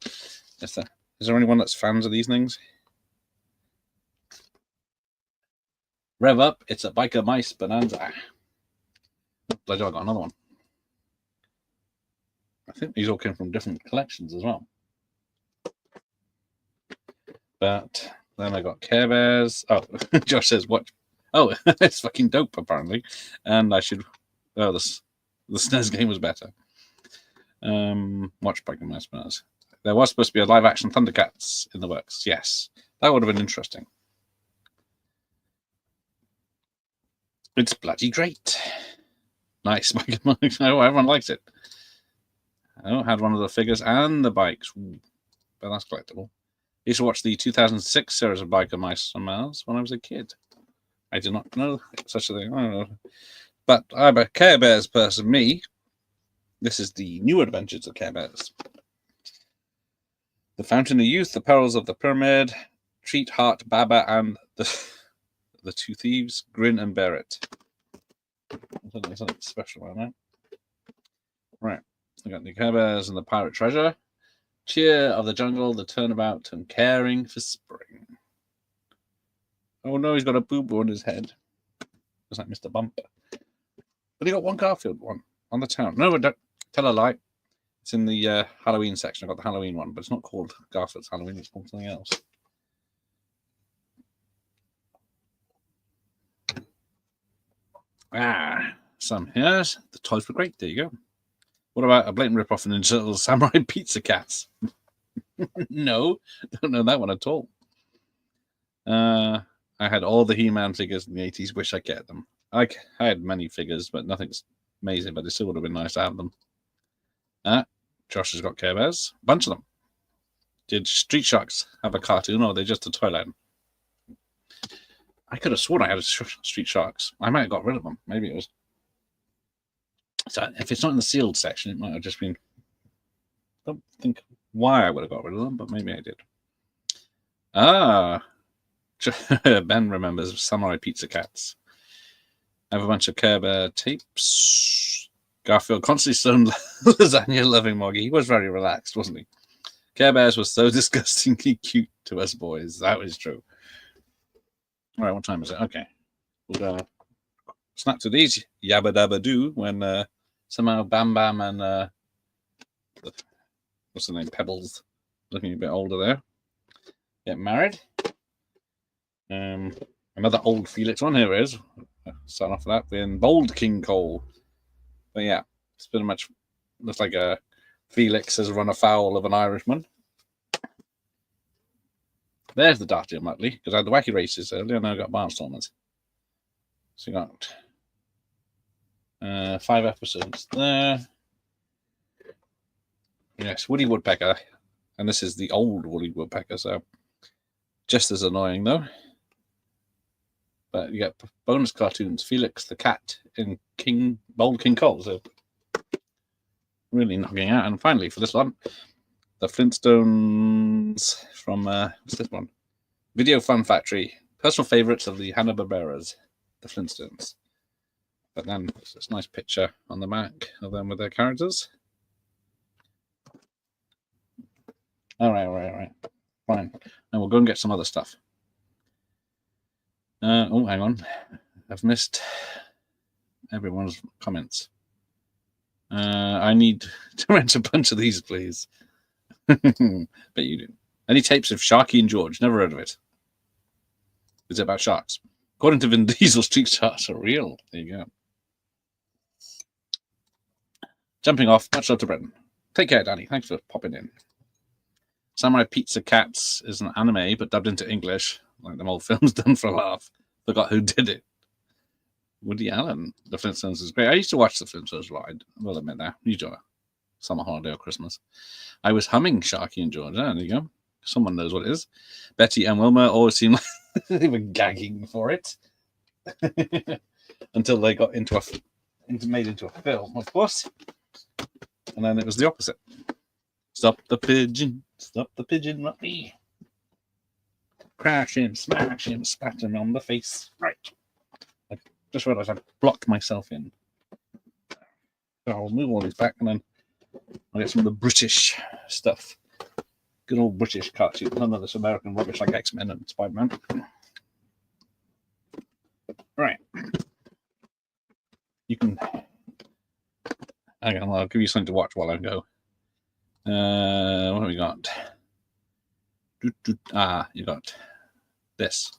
Is there anyone that's fans of these things? Rev up, it's a Biker Mice Bonanza. Bloody, I got another one. I think these all came from different collections as well. But then I got Care Bears. Oh, Josh says, what? Oh, it's fucking dope, apparently. And I should. Oh, the SNES game was better. Watch Biker Mice Bonanza. There was supposed to be a live action Thundercats in the works. Yes, that would have been interesting. It's bloody great. Nice. Oh, everyone likes it. Oh, had one of the figures and the bikes. Ooh, but that's collectible. I used to watch the 2006 series of Biker Mice on Mars when I was a kid. I did not know such a thing. I don't know. But I'm a Care Bears person, me. This is the New Adventures of Care Bears. The Fountain of Youth, The Perils of the Pyramid, Treat Heart, Baba, and the Two Thieves, Grin and Bear It. There's something special on that. Right. I got the Care Bears and the Pirate Treasure. Cheer of the Jungle, The Turnabout, and Caring for Spring. Oh no, he's got a boo-boo on his head. It's like Mr. Bump. But he got one Garfield one on the town. No, don't tell a lie. It's in the Halloween section. I got the Halloween one, but it's not called Garfield's Halloween. It's called something else. Some here's the toys were great. There you go. What about a blatant rip-off of Ninja Turtles Samurai Pizza Cats? No, don't know that one at all. I had all the He-Man figures in the 80s. Wish I get them. I had many figures, but nothing's amazing. But it still would have been nice to have them. Josh has got Care Bears. A bunch of them. Did Street Sharks have a cartoon, or are they just a toy line? I could have sworn I had a Street Sharks. I might have got rid of them. Maybe it was. So if it's not in the sealed section, it might have just been. I don't think why I would have got rid of them, but maybe I did. Ben remembers Samurai Pizza Cats. I have a bunch of Care Bear tapes. Garfield constantly stoned lasagna loving Moggy. He was very relaxed, wasn't he? Care Bears was so disgustingly cute to us boys. That was true. All right, what time is it? Okay. We'll snap to these yabba dabba doo when somehow Bam Bam and what's the name? Pebbles, looking a bit older there, get married. Another old Felix one. Here it is. Starting off with that being Bold King Cole. But yeah, it's pretty much looks like a Felix has run afoul of an Irishman. There's the Darty and Muttley, because I had the Wacky Races earlier, and now I've got Barnstormers. So you got 5 episodes there. Yes, Woody Woodpecker, and this is the old Woody Woodpecker, so just as annoying though. But you get bonus cartoons, Felix the Cat and Bold King Cole, so really knocking out. And finally, for this one, the Flintstones from, what's this one? Video Fun Factory. Personal favourites of the Hanna-Barberas, the Flintstones. But then there's this nice picture on the back of them with their characters. All right. Fine. And we'll go and get some other stuff. Oh, hang on. I've missed everyone's comments. I need to rent a bunch of these, please. Bet you do. Any tapes of Sharky and George? Never heard of it. Is it about sharks? According to Vin Diesel, street sharks are real. There you go. Jumping off. Much love to Brendan. Take care, Danny. Thanks for popping in. Samurai Pizza Cats is an anime, but dubbed into English, like them old films done for a laugh. Forgot who did it. Woody Allen. The Flintstones is great. I used to watch the Flintstones a lot. I will admit that. Usually summer holiday or Christmas. I was humming Sharky and George. There you go. Someone knows what it is. Betty and Wilma always seemed like they were gagging for it. Until they got made into a film, of course. And then it was the opposite. Stop the pigeon, not me. Crash him, smash him, spat him on the face. Right. I just realized I blocked myself in. So I'll move all these back and then I'll get some of the British stuff. Good old British cartoons. None of this American rubbish like X-Men and Spider-Man. Right. You can... Hang on, I'll give you something to watch while I go. What have we got? You got this.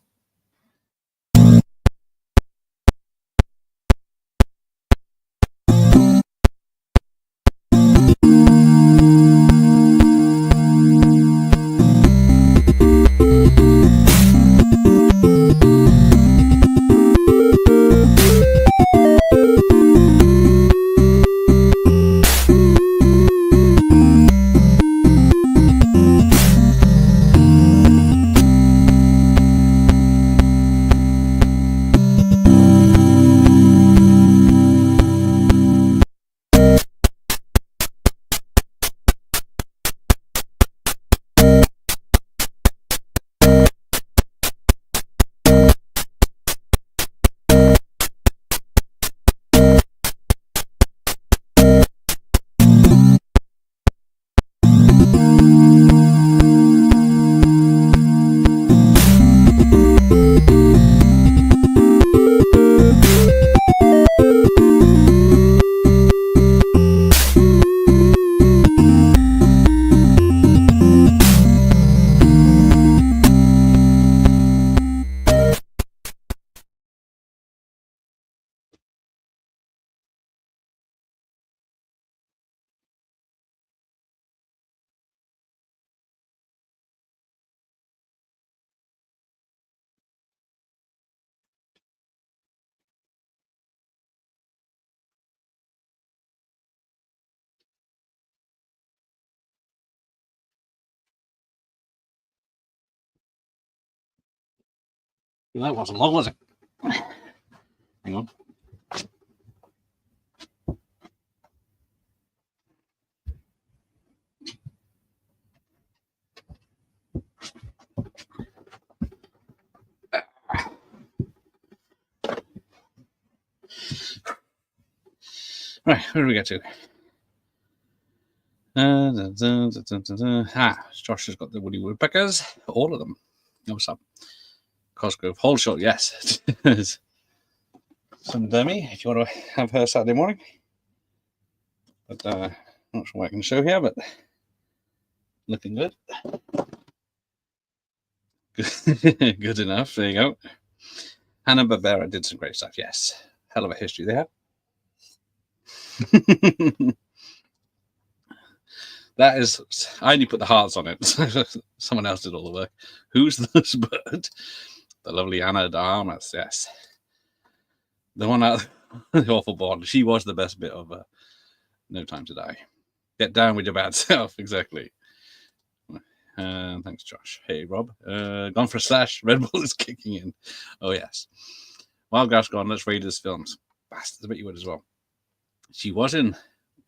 That wasn't long, was it? Hang on. Right, where do we get to? Josh has got the Woody Woodpeckers, all of them. What's up? Cosgrove, Whole Shot, yes. Some Demi, if you want to have her Saturday morning. But not sure what I can show here, but looking good. Good enough. There you go. Hanna-Barbera did some great stuff, yes. Hell of a history they have. That is, I only put the hearts on it. Someone else did all the work. Who's this bird? The lovely Anna de Armas, yes. The one out the awful bond. She was the best bit of No Time to Die. Get down with your bad self, exactly. Thanks, Josh. Hey, Rob. Gone for a slash. Red Bull is kicking in. Oh, yes. Wild Grass Gone. Let's rate his films. Bastards, I bet you would as well. She was in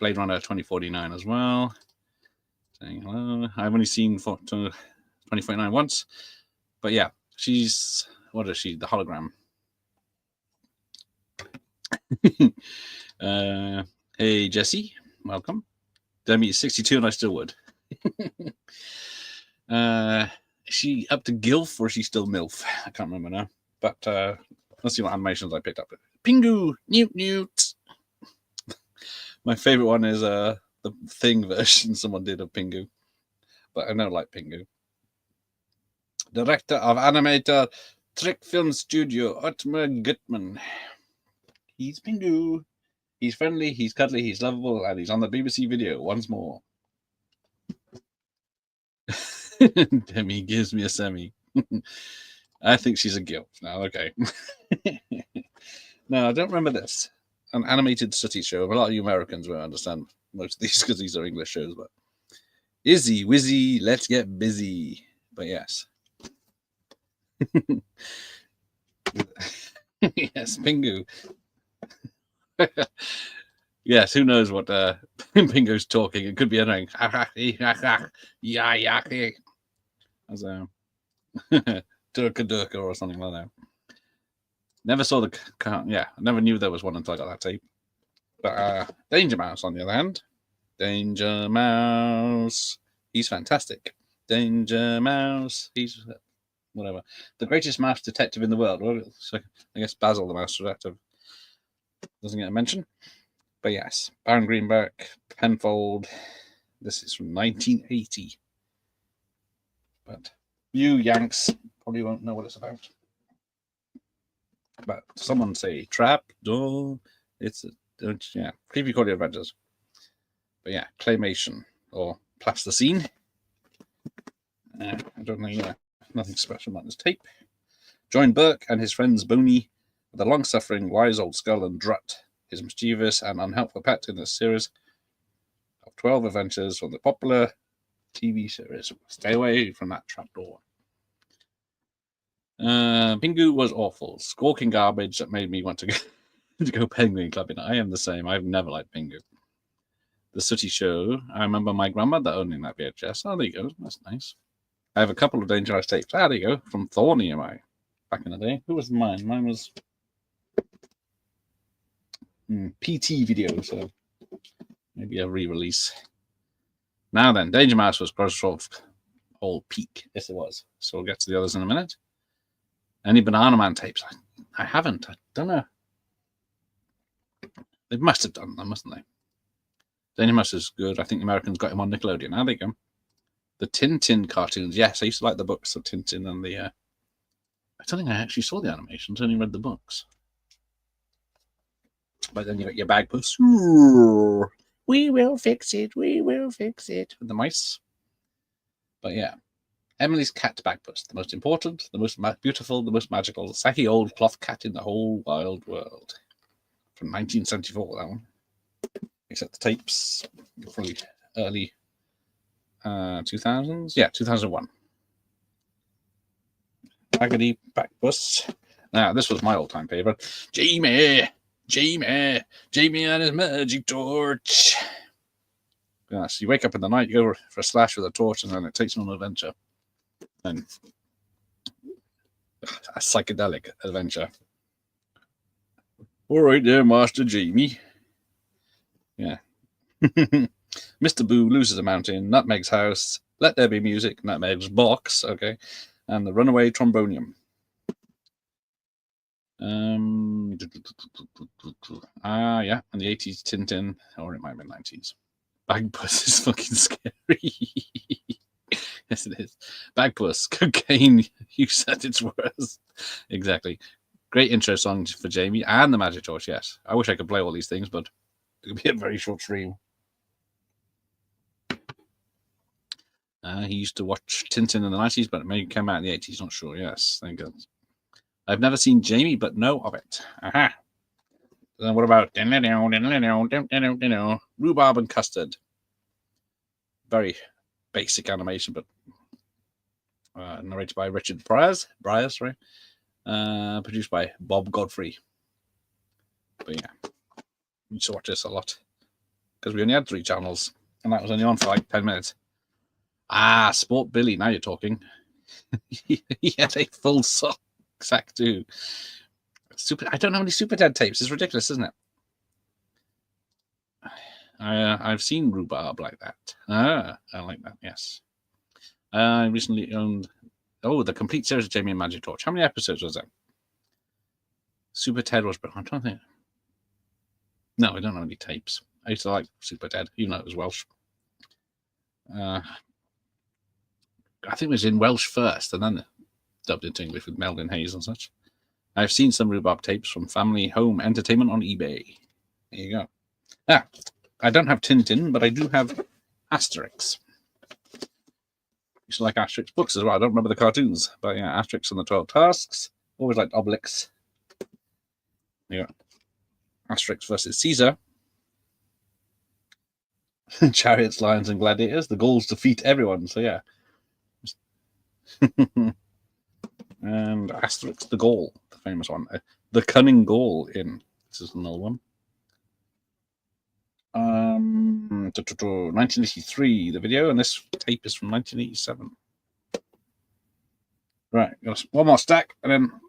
Blade Runner 2049 as well. Saying hello. I've only seen 2049 once. But yeah, she's, what is she? The hologram. Hey, Jesse. Welcome. Demi is 62 and I still would. Is she up to GILF or is she still MILF? I can't remember now. But let's see what animations I picked up. Pingu, Newt Newt. My favorite one is the Thing version someone did of Pingu. But I don't like Pingu. Director of Animator Trick Film Studio, Otmar Gutman. He's Pingu. He's friendly, he's cuddly, he's lovable, and he's on the BBC video once more. Demi gives me a semi. I think she's a GILF now, okay. No, I don't remember this. An animated city show. A lot of you Americans won't understand most of these because these are English shows, but Izzy, Wizzy, let's get busy. But yes. Yes, Pingu. Yes, who knows what Pingu's talking? It could be anything. As a Durka or something like that. Never saw the yeah, I never knew there was one until I got that tape. But Danger Mouse, on the other hand, Danger Mouse, he's fantastic. Danger Mouse, he's whatever, the greatest mouse detective in the world. Well, so I guess Basil the mouse detective doesn't get a mention. But yes, Baron Greenback, Penfold. This is from 1980. But you Yanks probably won't know what it's about. But someone say trap door. It's yeah, creepy Cordy Adventures. But yeah, claymation or plasticine. I don't know. Nothing special about this tape. Join Burke and his friends Boney, with a long-suffering, wise old skull and Drut, his mischievous and unhelpful pet in this series of 12 adventures from the popular TV series. Stay away from that trapdoor. Pingu was awful. Squawking garbage that made me want to go penguin clubbing. I am the same. I've never liked Pingu. The Sooty Show. I remember my grandmother owning that VHS. Oh, there you go. That's nice. I have a couple of Dangerous tapes. Ah, there you go. From Thorny, am I? Back in the day. Who was mine? Mine was PT video, so maybe a re-release. Now then, Danger Mouse was Khrushchev's whole peak. Yes, it was. So we'll get to the others in a minute. Any Banana Man tapes? I haven't. I don't know. They must have done them, mustn't they? Danger Mouse is good. I think the Americans got him on Nickelodeon. Now they go. The Tintin cartoons. Yes, I used to like the books of Tintin and the... I don't think I actually saw the animations. I only read the books. But then you got your Bagpuss. We will fix it. We will fix it. With the mice. But yeah. Emily's cat Bagpuss. The most important, the most beautiful, the most magical, saggy old cloth cat in the whole wild world. From 1974, that one. Except the tapes. Probably early 2000s. Yeah, 2001. Raggedy Backbus. Now, this was my all-time favorite. Jamie and his magic torch. Yes, you wake up in the night, you go for a slash with a torch, and then it takes you on an adventure. And a psychedelic adventure. All right there, Master Jamie. Yeah. Mr. Boo loses a mountain, Nutmeg's house, Let There Be Music, Nutmeg's box, okay, and the Runaway Trombonium. Yeah, and the 80s Tintin, or it might have been 90s. Bagpuss is fucking scary. Yes, it is. Bagpuss, cocaine, you said it's worse. Exactly. Great intro song for Jamie and the Magic Torch, yes. I wish I could play all these things, but it would be a very short stream. He used to watch Tintin in the 90s, but it may come out in the 80s, not sure. Yes, thank God. I've never seen Jamie, but know of it. Aha. Then what about Rhubarb and Custard? Very basic animation, but narrated by Richard Briers, produced by Bob Godfrey. But yeah, we used to watch this a lot because we only had 3 channels, and that was only on for like 10 minutes. Sport Billy, now you're talking. He had a full sack too. I don't know any Super Ted tapes. It's ridiculous, isn't it? I've seen Rhubarb like that. I like that, yes. I recently owned the complete series of Jamie and Magic Torch. How many episodes was that? Super Ted was, but I'm trying to think. No, I don't know any tapes. I used to like Super Ted, even though it was Welsh. I think it was in Welsh first, and then dubbed into English with Melvin Hayes and such. I've seen some Rhubarb tapes from Family Home Entertainment on eBay. There you go. I don't have Tintin, but I do have Asterix. Used to like Asterix books as well. I don't remember the cartoons, but yeah, Asterix and the 12 Tasks. Always liked Obelix. Yeah, Asterix versus Caesar. Chariots, Lions, and Gladiators. The Gauls defeat everyone. So yeah. And Asterix the Gaul, the famous one. The Cunning Gaul in. This is an old one. 1983, the video, and this tape is from 1987. Right, one more stack, and then I'm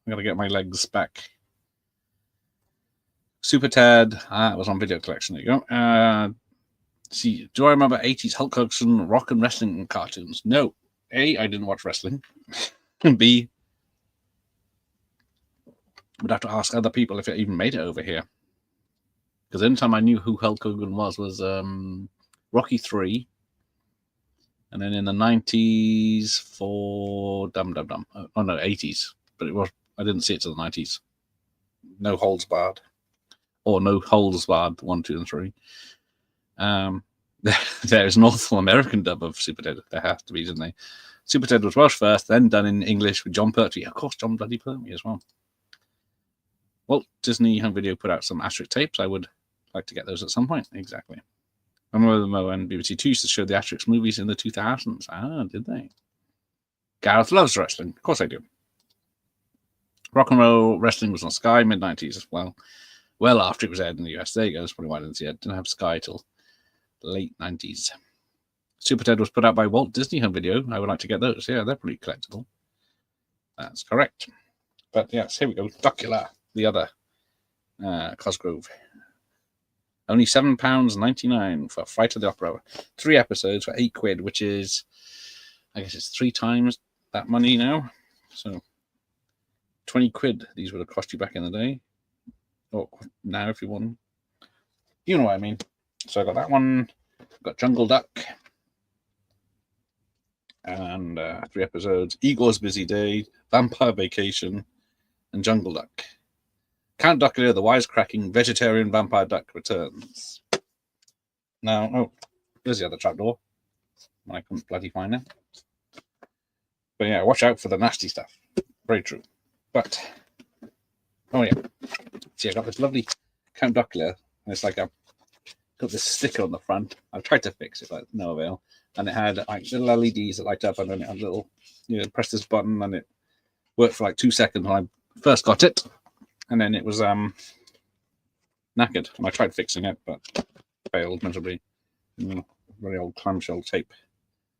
going to get my legs back. Super Ted, it was on video collection. There you go. See, do I remember 80s Hulk Hogan rock and wrestling cartoons? No. A, I didn't watch wrestling. And B, would have to ask other people if it even made it over here. Because the only time I knew who Hulk Hogan was Rocky 3. And then in the 90s for Dum Dum Dum. Oh, no, 80s. But I didn't see it till the 90s. No Holds Barred. Or No Holds Barred 1, 2, and 3. There is an awful American dub of Super Ted. There has to be, isn't there? Super Ted was Welsh first, then done in English with John Pertwee. Of course, John bloody Pertwee as well. Walt Disney Home Video put out some Asterix tapes. I would like to get those at some point. Exactly. I remember them when BBC Two used to show the Asterix movies in the 2000s. Did they? Gareth loves wrestling. Of course I do. Rock and roll wrestling was on Sky mid-90s as well. Well after it was aired in the US. There you go. That's probably why I didn't see it. Didn't have Sky till late 90s. Super Ted was put out by Walt Disney Home Video. I would like to get those. Yeah, they're pretty collectible. That's correct. But yes, here we go. Docula, the other Cosgrove. Only £7.99 for Fright of the Opera. 3 episodes for £8, which is, I guess it's 3 times that money now. So £20 these would have cost you back in the day. Or now if you want them. You know what I mean. So I got that one. Got Jungle Duck. And 3 episodes. Igor's Busy Day, Vampire Vacation, and Jungle Duck. Count Duckula, the wisecracking vegetarian vampire duck returns. Now, there's the other trapdoor. I couldn't bloody find it. But yeah, watch out for the nasty stuff. Very true. But, oh yeah. See, I got this lovely Count Duckula. And it's like got this sticker on the front. I've tried to fix it, but no avail. And it had like little LEDs that light up, and then it had little, press this button, and it Worked for like 2 seconds when I first got it, and then it was knackered. And I tried fixing it, but failed miserably. Very old clamshell tape.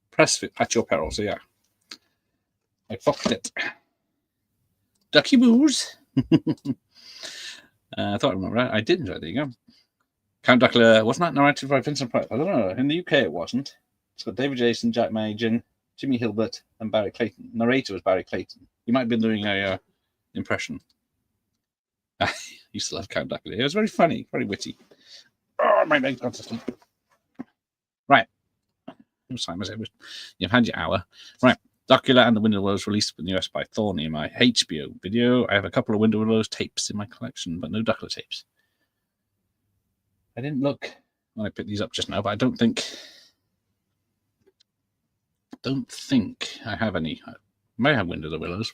Press fit at your peril. So yeah, I fucked it. Ducky Boos. I thought I remember that. I did enjoy it. There you go. Count Dracula, wasn't that narrated by Vincent Price? I don't know. In the UK, it wasn't. It's got David Jason, Jack Majan, Jimmy Hilbert, and Barry Clayton. Narrator was Barry Clayton. You might have been doing a impression. I used to love Count Dracula. It was very funny, very witty. Oh, my leg's gone to sleep. Right. What time is it? You've had your hour. Right. Dracula and the Wind of the Willows released in the US by Thorny in my HBO video. I have a couple of Wind of the Willows tapes in my collection, but no Dracula tapes. I didn't look when I picked these up just now, but I don't think I have any. I may have Wind of the Willows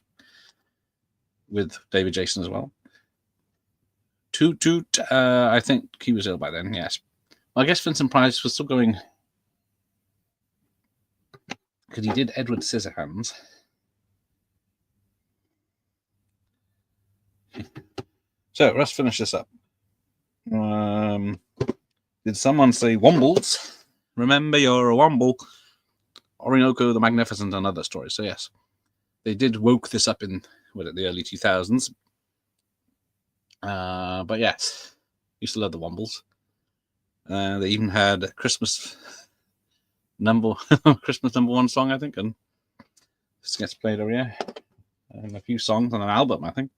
with David Jason as well. Toot Toot, I think he was ill by then, yes. Well, I guess Vincent Price was still going, because he did Edward Scissorhands. So let's finish this up. Did someone say Wombles? Remember, you're a Womble. Orinoco the Magnificent and other stories. So yes, they did woke this up in the early 2000s. But yes, used to love the Wombles. They even had Christmas number one song, I think, and this gets played every year, and a few songs on an album, I think.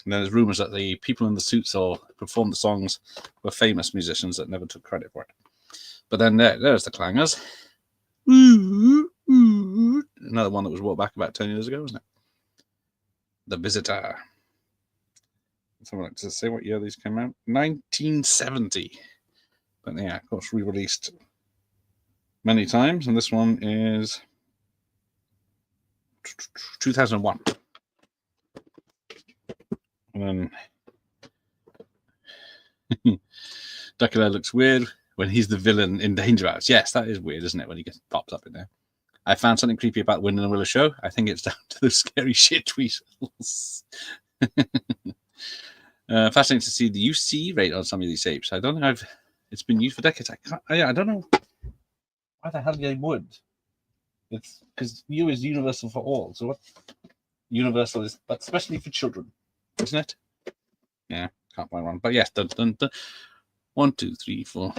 And there's rumors that the people in the suits or performed the songs were famous musicians that never took credit for it. But then there's the Clangers. Another one that was brought back about 10 years ago, wasn't it? The Visitor. Someone like to say what year these came out? 1970. But yeah, of course, re-released many times, and this one is 2001. And then Dracula looks weird when he's the villain in Danger Mouse. Yes, that is weird, isn't it, when he gets popped up in there? I found something creepy about Wind in the Willow show. I think it's down to the scary shit weasels. Fascinating to see the UC rate on some of these tapes. I don't know if it's been used for decades. I don't know why the hell they would. It's because U is universal for all. So what universal is, but especially for children, isn't it? Yeah, can't find one. But yes, dun, dun, dun. 1, 2, 3, 4.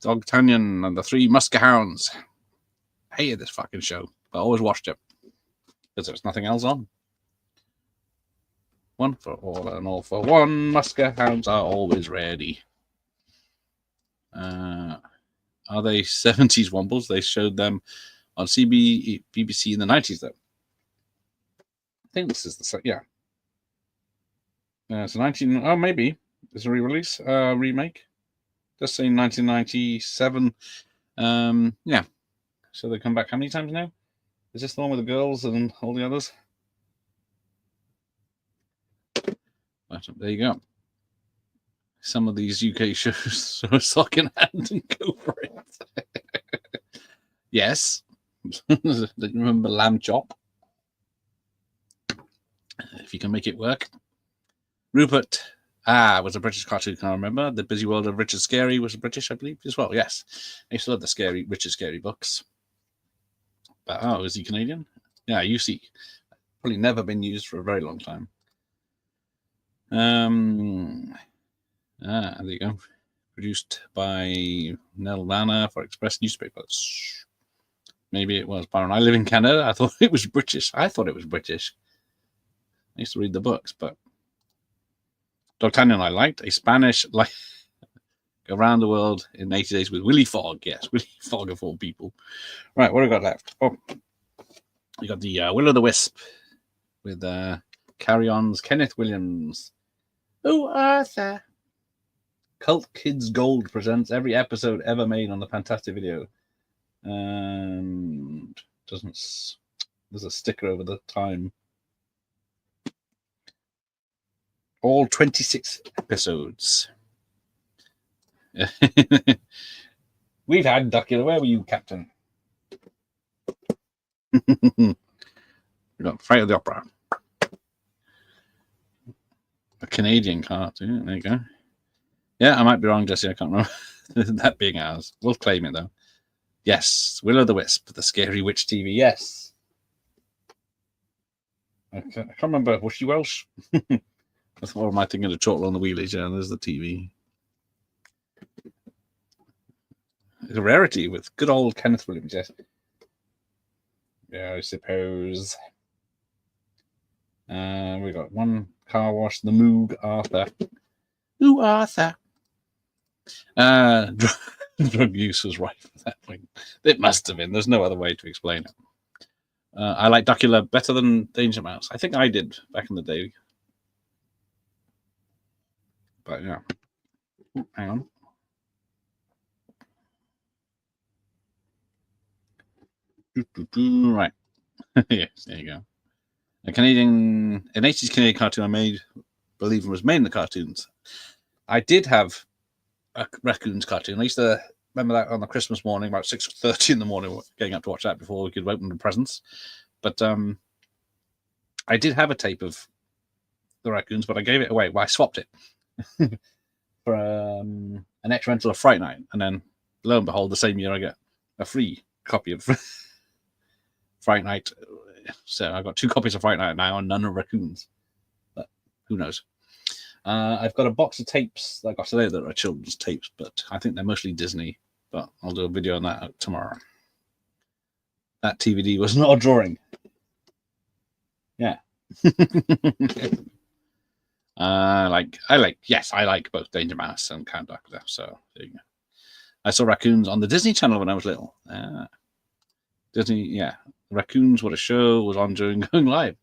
D'Artagnan and the Three Muskehounds. I hated this fucking show, but I always watched it because there was nothing else on. One for all and all for one. Muskehounds are always ready. Are they 70s Wombles? They showed them on BBC in the 90s, though. I think this is the yeah. It's 19. Oh, maybe it's a re-release, remake. Just saying 1997. Yeah. So they come back how many times now? Is this the one with the girls and all the others? But there you go. Some of these UK shows are sock in hand and go for it. Yes. Don't you remember Lamb Chop? If you can make it work. Rupert was a British cartoon, can I remember? The Busy World of Richard Scarey was British, I believe, as well. Yes. I used to love the Richard Scarey books. But, is he Canadian? Yeah, UC. Probably never been used for a very long time. There you go. Produced by Nell Rana for Express Newspapers. Maybe it was Byron. I live in Canada. I thought it was British. I used to read the books, but D'Artagnan I liked. A Spanish go around the world in 80 days with Willy Fogg. Yes, Willy Fogg of all people. Right, what have we got left? Oh, we got the Will o' the Wisp with Carry On's Kenneth Williams. Oh, Arthur. Cult Kids Gold presents every episode ever made on the Fantastic Video. And there's a sticker over the time. All 26 episodes. We've had Dracula. Where were you, Captain? We got Fright of the Opera. A Canadian cartoon. There you go. Yeah, I might be wrong, Jesse. I can't remember that being ours. We'll claim it, though. Yes, Will-o'-the-Wisp, the Scary Witch TV. Yes. I can't remember. Was she Welsh? Or am I thinking of Chortle on the Wheelies? Yeah, there's the TV. It's a rarity with good old Kenneth Williams, yes. Yeah, I suppose. We got One Car Wash, The Moog, Arthur. Ooh, Arthur. Drug use was rife at that point. It must have been. There's no other way to explain it. I like Dracula better than Danger Mouse. I think I did back in the day. But yeah. Ooh, hang on. Right. Yes, there you go. An 80s Canadian cartoon I made, believe it was made in the cartoons. I did have a raccoons cartoon. I used to remember that on the Christmas morning, about 6:30 in the morning, getting up to watch that before we could open the presents. But I did have a tape of the raccoons, but I gave it away. Well, I swapped it for an extra rental of Fright Night, and then lo and behold, the same year I get a free copy of Fright Night. So I got 2 copies of Fright Night now, and none of raccoons. But who knows? I've got a box of tapes that I got today that are children's tapes, but I think they're mostly Disney. But I'll do a video on that tomorrow. That TVD was not a drawing. Yeah. I like both Danger Mouse and Count Dracula. So there you go. I saw raccoons on the Disney Channel when I was little. Disney, yeah. Raccoons, what a show, was on during going live.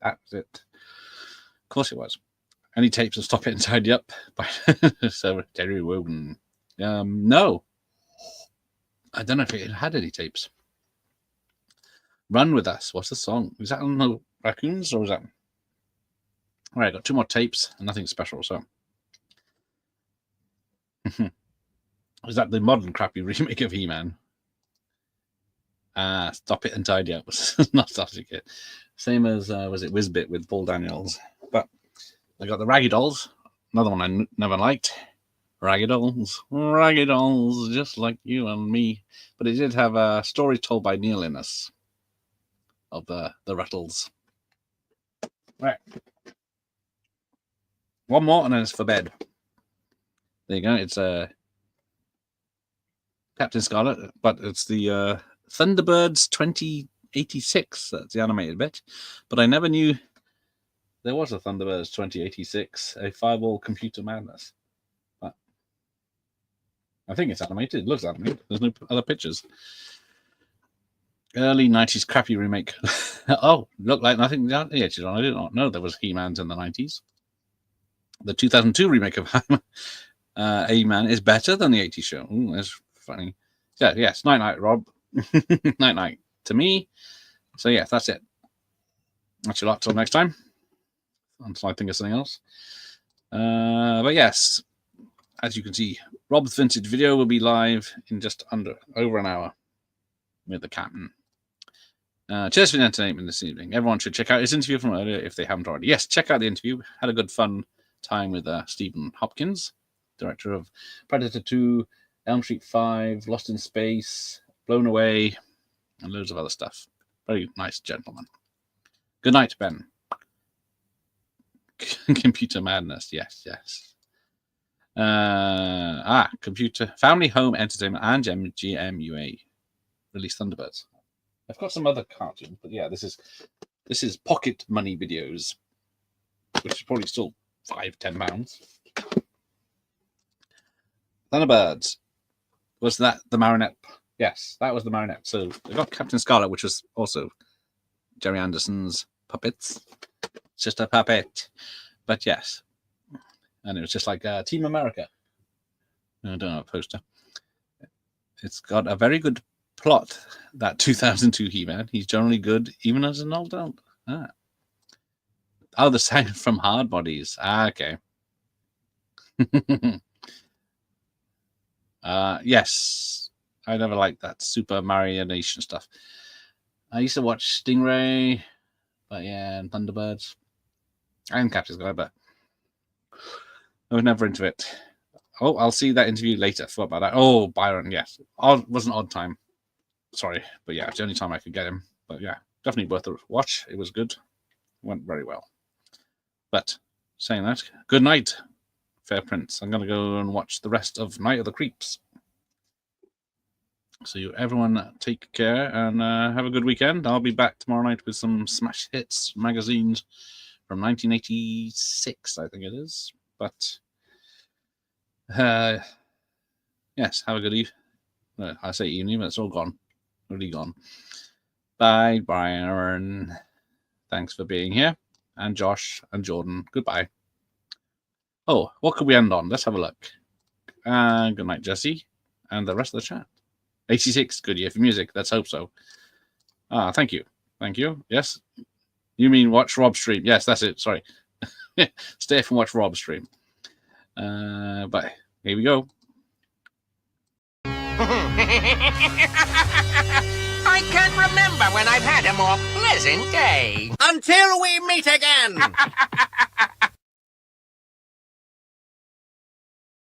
That was it. Of course it was. Any tapes of Stop It and Tidy Up by Terry Wogan? No. I don't know if it had any tapes. Run With Us. What's the song? Is that on the raccoons or is that? All right, got 2 more tapes and nothing special. So, is that the modern crappy remake of He-Man? Stop It and Tidy Up was nostalgic. Same as was it Whizbit with Paul Daniels? But I got the Raggy Dolls, another one I never liked. Raggy Dolls, just like you and me. But it did have a story told by Neil Innes of the Rattles. Right. One more and then it's for bed. There you go. It's Captain Scarlet, but it's the Thunderbirds 2086. That's the animated bit. But I never knew there was a Thunderbirds 2086, a Fireball Computer Madness. But I think it's animated. It looks animated. There's no other pictures. Early 90s crappy remake. Oh, looked like nothing. I did not know there was He-Man's in the 90s. The 2002 remake of A-Man is better than the 80s show. Ooh, that's funny. Yeah, yes. Night-night, Rob. Night-night to me. So, yeah, that's it. That's a lot. Till next time. Until I think of something else. But yes, as you can see, Rob's vintage video will be live in just over an hour with the captain. Cheers for the entertainment this evening. Everyone should check out his interview from earlier if they haven't already. Yes, check out the interview. Had a good fun time with Stephen Hopkins, director of Predator 2, Elm Street 5, Lost in Space, Blown Away, and loads of other stuff. Very nice gentleman. Good night, Ben. Computer Madness, yes. Computer Family Home Entertainment and GMUA released Thunderbirds. I've got some other cartoons, but yeah, this is pocket money videos, which is probably still £5-10. Thunderbirds. Was that the Marionette? Yes, that was the Marionette. So we got Captain Scarlet, which was also Jerry Anderson's puppets. It's just a puppet. But yes. And it was just like Team America. I don't know, a poster. It's got a very good plot, that 2002 He-Man. He's generally good, even as an old adult. Oh, the sound from Hard Bodies. Okay. Yes. I never liked that Super Mario Nation stuff. I used to watch Stingray, but yeah, and Thunderbirds. And Captain's Guide, but I was never into it. Oh, I'll see that interview later. Forgot about that. Oh, Byron, yes. Was an odd time. Sorry, but yeah, it's the only time I could get him. But yeah, definitely worth a watch. It was good. Went very well. But saying that, good night, Fair Prince. I'm going to go and watch the rest of Night of the Creeps. So you everyone take care and have a good weekend. I'll be back tomorrow night with some smash hits magazines from 1986, I think it is. But yes, have a good evening. I say evening, but it's all gone. Really gone. Bye, Brian. Thanks for being here. And Josh and Jordan, goodbye. Oh, what could we end on? Let's have a look. Good night, Jesse, and the rest of the chat. 86, good year for music. Let's hope so. Thank you. Thank you. Yes. You mean watch Rob's stream? Yes, that's it. Sorry. Stay up and watch Rob's stream. But here we go. I can't remember when I've had a more pleasant day. Until we meet again!